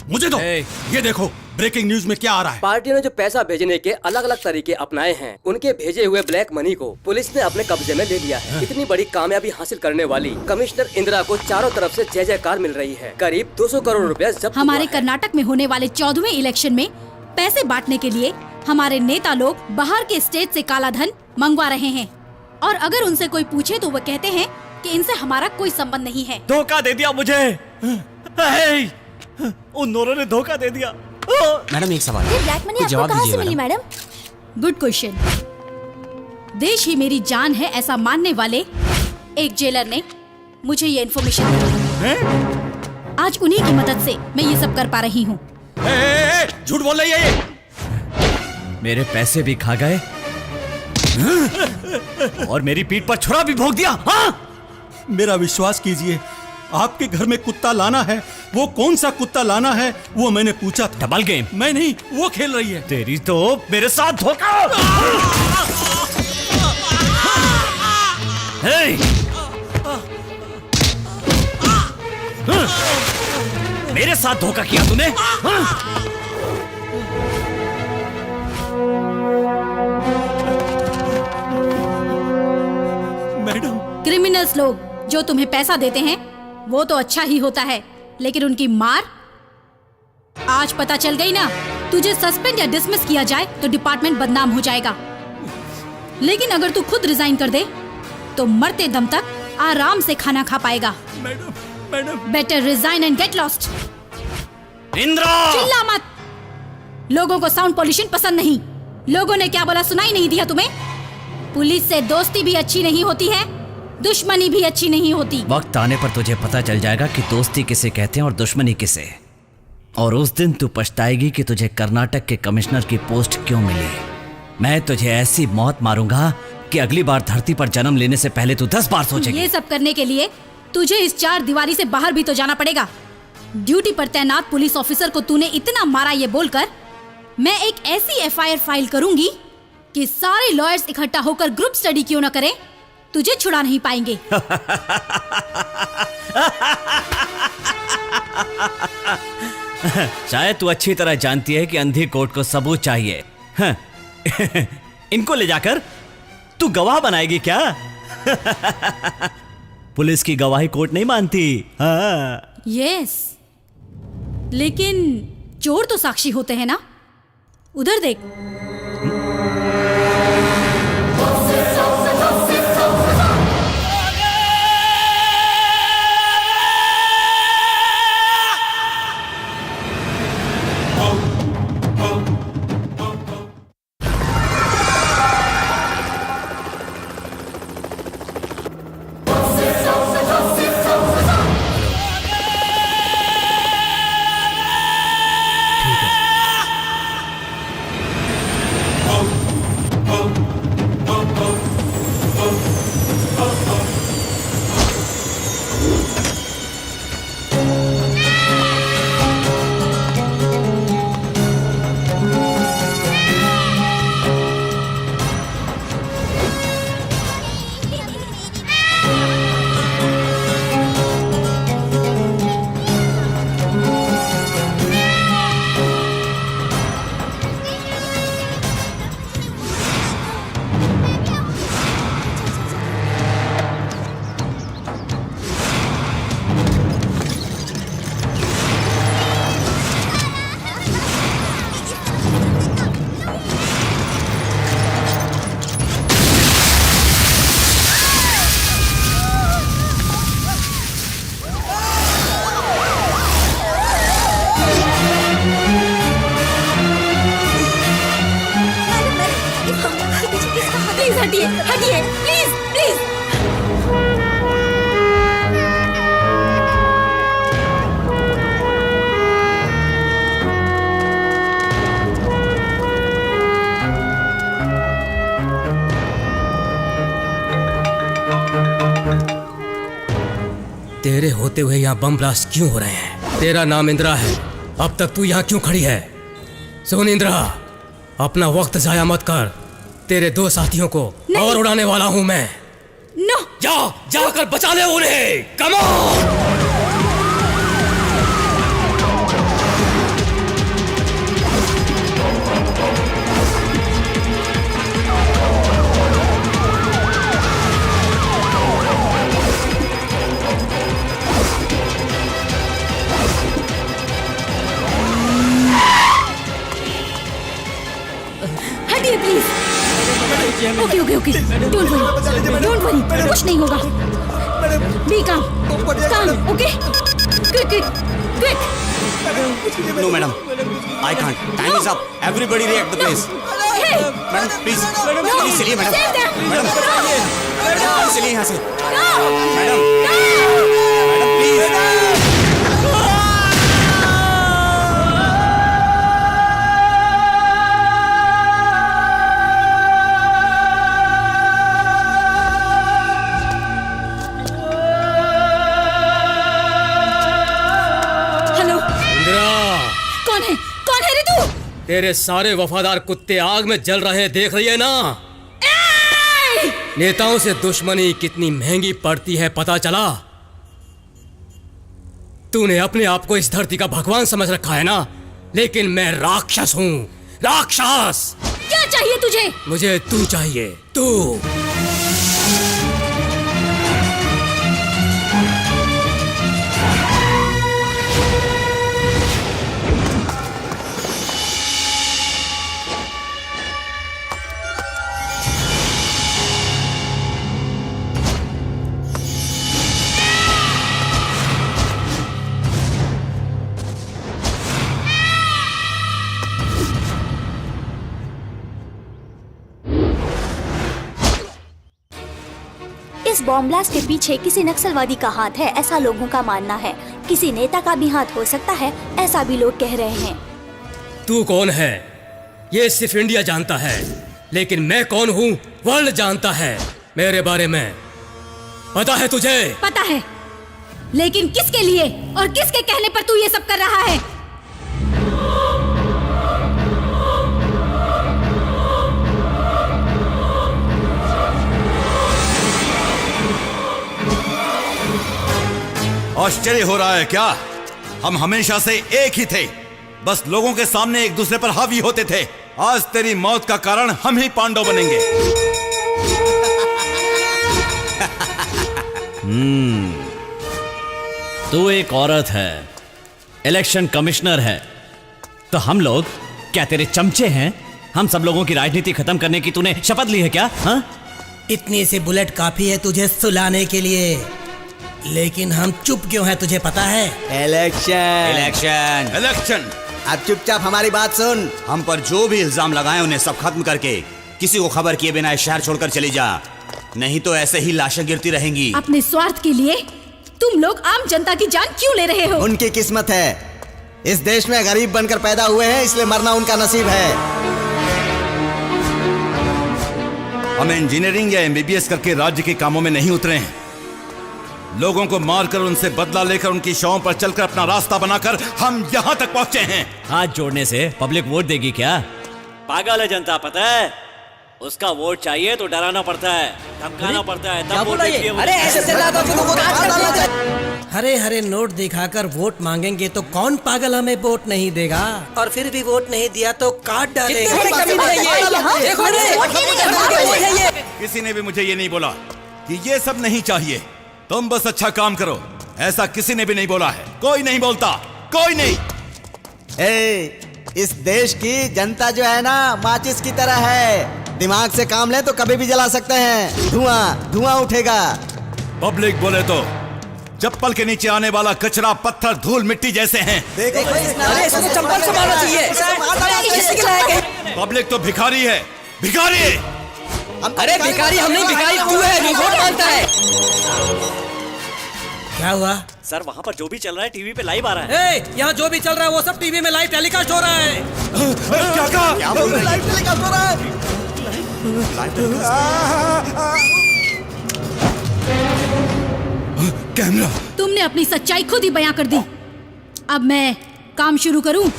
मुझे दो। ये देखो ब्रेकिंग न्यूज में क्या आ रहा है। पार्टी ने जो पैसा भेजने के अलग अलग तरीके अपनाए हैं, उनके भेजे हुए ब्लैक मनी को पुलिस ने अपने कब्जे में ले लिया है। इतनी बड़ी कामयाबी हासिल करने वाली कमिश्नर इंदिरा को चारों तरफ से जय जयकार मिल रही है। करीब 200 करोड़ रुपया जब्त हमारे कर्नाटक में होने वाले 14वें इलेक्शन में पैसे बांटने के लिए हमारे नेता लोग बाहर के स्टेट से काला धन मंगवा रहे हैं, और अगर उनसे कोई पूछे तो वो कहते हैं कि इनसे हमारा कोई संबंध नहीं है। धोखा दे दिया मुझे, उन दोनों ने धोखा दे दिया। मैडम एक सवाल, ये ब्लैक मनी आपको कहाँ से मिली मैडम? Good question. देश ही मेरी जान है ऐसा मानने वाले एक जेलर ने मुझे ये इन्फॉर्मेशन दी। आज उन्हीं की मदद से मैं ये सब कर पा रही हूँ। झूठ बोल रही है ये। मेरे पैसे भी खा गए और मेरी पीठ पर छुरा भी भोंक दिया। हाँ? मेरा विश्वास कीजिए, आपके घर में कुत्ता लाना है, वो कौन सा कुत्ता लाना है वो मैंने पूछा था। Double game? मैं नहीं, वो खेल रही है। तेरी तो मेरे साथ धोखा। मेरे साथ धोखा किया तूने? मैडम, क्रिमिनल्स लोग जो तुम्हें पैसा देते हैं वो तो अच्छा ही होता है, लेकिन उनकी मार आज पता चल गई ना। तुझे सस्पेंड या डिसमिस किया जाए तो डिपार्टमेंट बदनाम हो जाएगा, लेकिन अगर तू खुद रिजाइन कर दे तो मरते दम तक आराम से खाना खा पाएगा। Madam better resign and get lost. Indira, चिल्ला मत। लोगों को साउंड पॉल्यूशन पसंद नहीं। लोगों ने क्या बोला सुनाई नहीं दिया तुम्हें? पुलिस से दोस्ती भी अच्छी नहीं होती है, दुश्मनी भी अच्छी नहीं होती। वक्त आने पर तुझे पता चल जाएगा कि दोस्ती किसे कहते हैं और दुश्मनी किसे, और उस दिन तू पछताएगी कि तुझे कर्नाटक के कमिश्नर की पोस्ट क्यों मिली। मैं तुझे ऐसी मौत मारूंगा कि अगली बार धरती पर जन्म लेने से पहले तू 10 बार सोचेगी। ये सब करने के लिए तुझे इस 4 दीवारी से बाहर भी तो जाना पड़ेगा। ड्यूटी पर तैनात पुलिस ऑफिसर को तूने इतना मारा ये बोलकर मैं एक ऐसी एफआईआर फाइल करूंगी कि सारे लॉयर्स इकट्ठा होकर ग्रुप स्टडी क्यों न करें, तुझे छुड़ा नहीं पाएंगे। शायद तू अच्छी तरह जानती है कि अंधी कोर्ट को सबूत चाहिए। हाँ। इनको ले जाकर तू गवाह बनाएगी क्या? पुलिस की गवाही कोर्ट नहीं मानती। हाँ। यस, लेकिन चोर तो साक्षी होते हैं ना। उधर देख। हटिए हटिए प्लीज प्लीज। तेरे होते हुए यहाँ बम ब्लास्ट क्यों हो रहे हैं? तेरा नाम इंदिरा है, अब तक तू यहाँ क्यों खड़ी है? सुन इंदिरा, अपना वक्त जाया मत कर। तेरे 2 साथियों को और उड़ाने वाला हूँ मैं। नो, जाकर बचा ले उन्हें। Come on. Okay okay okay don't worry कुछ नहीं होगा be calm okay quick quick quick no madam I can't time is up everybody react the place madam please please चलिए मैडम मैडम चलिए यहाँ से मैडम मैडम प्लीज तेरे सारे वफादार कुत्ते आग में जल रहे हैं, देख रही है ना? नेताओं से दुश्मनी कितनी महंगी पड़ती है पता चला? तूने अपने आप को इस धरती का भगवान समझ रखा है ना, लेकिन मैं राक्षस हूँ, राक्षस। क्या चाहिए तुझे? मुझे तू चाहिए, तू। इस बॉम्ब ब्लास्ट के पीछे किसी नक्सलवादी का हाथ है, ऐसा लोगों का मानना है। किसी नेता का भी हाथ हो सकता है, ऐसा भी लोग कह रहे हैं। तू कौन है ये सिर्फ इंडिया जानता है, लेकिन मैं कौन हूँ वर्ल्ड जानता है। मेरे बारे में पता है तुझे? पता है, लेकिन किसके लिए और किसके कहने पर तू ये सब कर रहा है? आश्चर्य हो रहा है क्या? हम हमेशा से एक ही थे, बस लोगों के सामने एक दूसरे पर हावी होते थे। आज तेरी मौत का कारण हम ही पांडव बनेंगे। तू एक औरत है, इलेक्शन कमिश्नर है, तो हम लोग क्या तेरे चमचे हैं? हम सब लोगों की राजनीति खत्म करने की तूने शपथ ली है क्या? हाँ? इतनी सी बुलेट काफी है तुझे सुलाने के लिए, लेकिन हम चुप क्यों हैं तुझे पता है? Election election election. अब चुपचाप हमारी बात सुन। हम पर जो भी इल्जाम लगाए उन्हें सब खत्म करके किसी को खबर किए बिना शहर छोड़कर चली जा, नहीं तो ऐसे ही लाशें गिरती रहेंगी। अपने स्वार्थ के लिए तुम लोग आम जनता की जान क्यों ले रहे हो? उनकी किस्मत है, इस देश में गरीब बनकर पैदा हुए हैं, इसलिए मरना उनका नसीब है। हम इंजीनियरिंग या एमबीबीएस करके राज्य के कामों में नहीं उतरे हैं। लोगों को मारकर उनसे बदला लेकर उनकी शवों पर चलकर अपना रास्ता बनाकर हम यहाँ तक पहुँचे हैं। हाथ जोड़ने से पब्लिक वोट देगी क्या? पागल है जनता, पता है? उसका वोट चाहिए तो डराना पड़ता है, धमकाना पड़ता है, तब वोट देती है वो। हरे हरे नोट दिखाकर वोट मांगेंगे तो कौन पागल हमें वोट नहीं देगा? और फिर भी वोट नहीं दिया तो काट डालेगा। किसी ने भी मुझे ये नहीं बोला कि ये सब नहीं चाहिए, तुम बस अच्छा काम करो, ऐसा किसी ने भी नहीं बोला है। कोई नहीं बोलता, कोई नहीं। इस देश की जनता जो है ना, माचिस की तरह है, दिमाग से काम ले तो कभी भी जला सकते हैं, धुआं धुआं उठेगा। पब्लिक बोले तो चप्पल के नीचे आने वाला कचरा, पत्थर, धूल, मिट्टी जैसे हैं। चप्पल से मारना चाहिए। पब्लिक तो भिखारी है, भिखारी। अरे भिखारी हम नहीं, भिखारी तू है जो वोट मांगता है। क्या हुआ सर? वहाँ पर जो भी चल रहा है टीवी पे लाइव आ रहा है। यहाँ जो भी चल रहा है वो सब टीवी में लाइव टेलीकास्ट हो रहा है। क्या कहा? क्या बोल रहे हैं? लाइव टेलीकास्ट हो रहा है। कैमरा। तुमने अपनी सच्चाई खुद ही बयां कर दी। अब मैं काम शुरू करूं?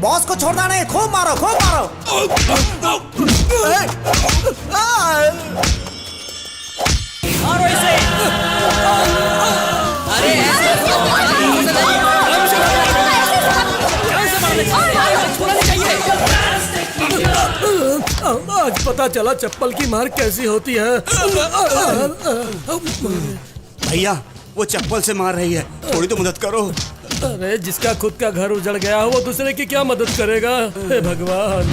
बॉस को छोड़ना नहीं, खूब मारो खूब मारो। मारो इसे। अरे आज पता चला चप्पल की मार कैसी होती है। भैया वो चप्पल से मार रही है, थोड़ी तो मदद करो। अरे जिसका खुद का घर उजड़ गया वो दूसरे की क्या मदद करेगा? हे भगवान।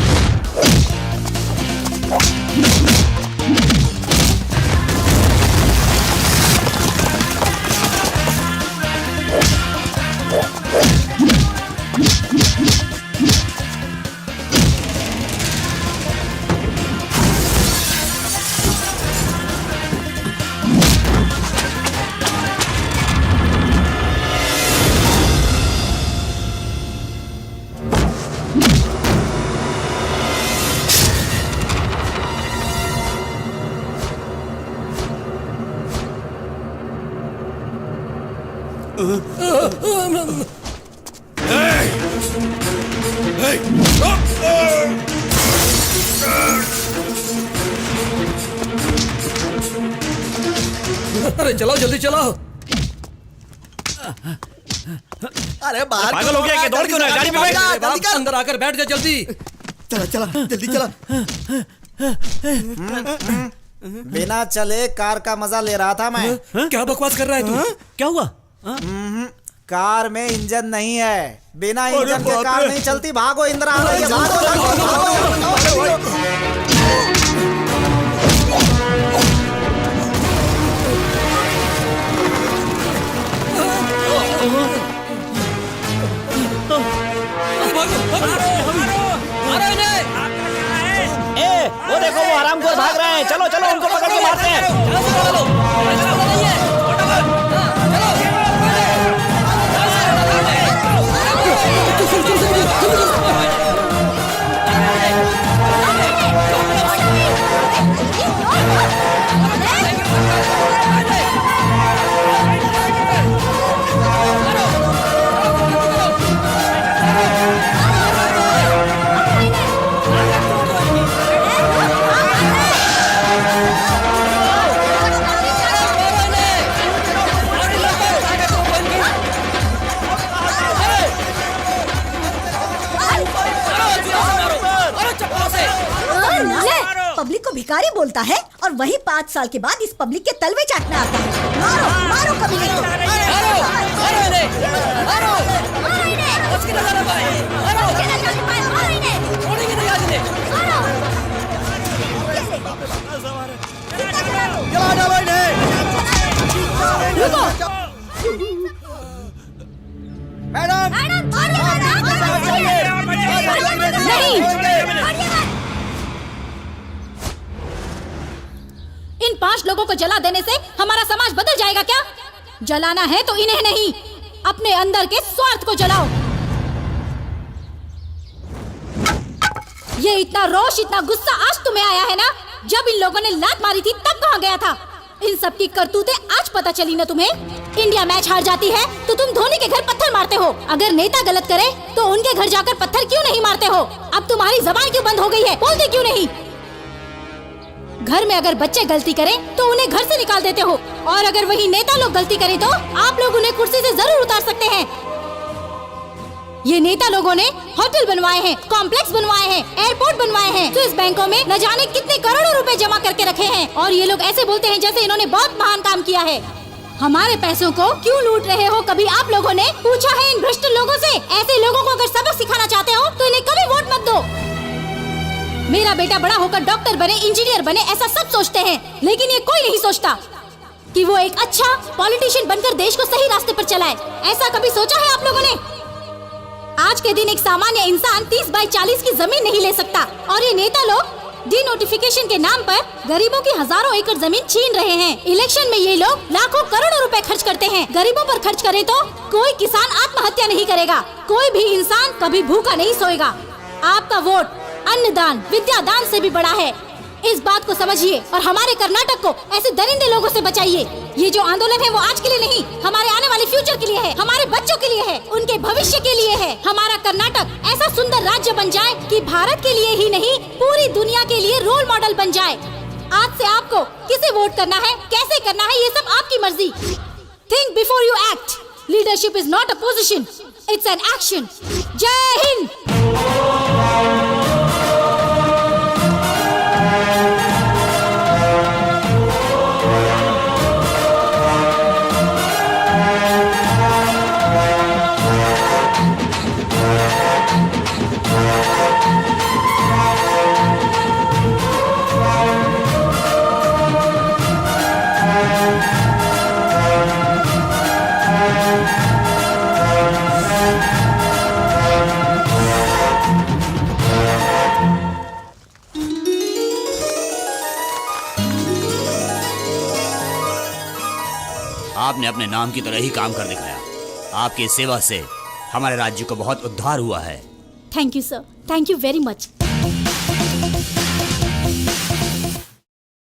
अरे चलाओ जल्दी चलाओ। अरे बाहर पागल हो गया क्या? दौड़ क्यों रहा है? गाड़ी में बैठ। जल्दी कर। अंदर आकर बैठ जा जल्दी। चला चला जल्दी चला। बिना चले कार का मजा ले रहा था मैं। क्या बकवास कर रहा है तू? क्या हुआ? कार में इंजन नहीं है, बिना इंजन के कार नहीं चलती। भागो इंदिरा आ रही है, भागो। वो देखो वो हरामखोर भाग रहे हैं। चलो चलो उनको पकड़ के मारते हैं। पब्लिक को भिखारी बोलता है और वही 5 साल के बाद इस पब्लिक के तलवे चाटने आता है। मारो मारो कमीने को। इन 5 लोगों को जला देने से हमारा समाज बदल जाएगा क्या? जलाना है तो इन्हें नहीं, अपने अंदर के स्वार्थ को जलाओ। ये इतना रोष, इतना गुस्सा आज तुम्हें आया है ना? जब इन लोगों ने लात मारी थी तब कहाँ गया था? इन सब की करतूतें आज पता चली ना तुम्हें? इंडिया मैच हार जाती है तो तुम धोनी के घर पत्थर मारते हो। अगर नेता गलत करे तो उनके घर जाकर पत्थर क्यों नहीं मारते हो? अब तुम्हारी जबान क्यों बंद हो गई है? बोलते क्यों नहीं? घर में अगर बच्चे गलती करें तो उन्हें घर से निकाल देते हो, और अगर वही नेता लोग गलती करें तो आप लोग उन्हें कुर्सी से जरूर उतार सकते हैं। ये नेता लोगों ने होटल बनवाए हैं, कॉम्प्लेक्स बनवाए हैं, एयरपोर्ट बनवाए हैं, स्विस बैंकों में न जाने कितने करोड़ों रुपए जमा करके रखे हैं, और ये लोग ऐसे बोलते हैं जैसे इन्होंने बहुत महान काम किया है। हमारे पैसों को क्यों लूट रहे हो? कभी आप लोगों ने पूछा है इन भ्रष्ट लोगों से? ऐसे लोगों को अगर सबक सिखाना चाहते हो तो इन्हें कभी वोट मत दो। मेरा बेटा बड़ा होकर डॉक्टर बने, इंजीनियर बने, ऐसा सब सोचते हैं, लेकिन ये कोई नहीं सोचता कि वो एक अच्छा पॉलिटिशियन बनकर देश को सही रास्ते पर चलाए। ऐसा कभी सोचा है आप लोगों ने? आज के दिन एक सामान्य इंसान 30 बाई 40 की जमीन नहीं ले सकता, और ये नेता लोग डी नोटिफिकेशन के नाम पर गरीबों की हजारों एकड़ जमीन छीन रहे हैं। इलेक्शन में ये लोग लाखों करोड़ों रुपए खर्च करते हैं। गरीबों पर खर्च करें तो कोई किसान आत्महत्या नहीं करेगा, कोई भी इंसान कभी भूखा नहीं सोएगा। आपका वोट अन्नदान, विद्यादान से भी बड़ा है। इस बात को समझिए और हमारे कर्नाटक को ऐसे दरिंदे लोगों से बचाइए। ये जो आंदोलन है वो आज के लिए नहीं, हमारे आने वाले फ्यूचर के लिए है, हमारे बच्चों के लिए है, उनके भविष्य के लिए है। हमारा कर्नाटक ऐसा सुंदर राज्य बन जाए कि भारत के लिए ही नहीं पूरी दुनिया के लिए रोल मॉडल बन जाए। आज से आपको किसे वोट करना है, कैसे करना है, ये सब आपकी मर्जी। Think before you act. Leadership is not a position, it's an action. जय हिंद। आपने अपने नाम की तरह ही काम कर दिखाया। आपकी सेवा से हमारे राज्य को बहुत उद्धार हुआ है। Thank you sir, thank you very much.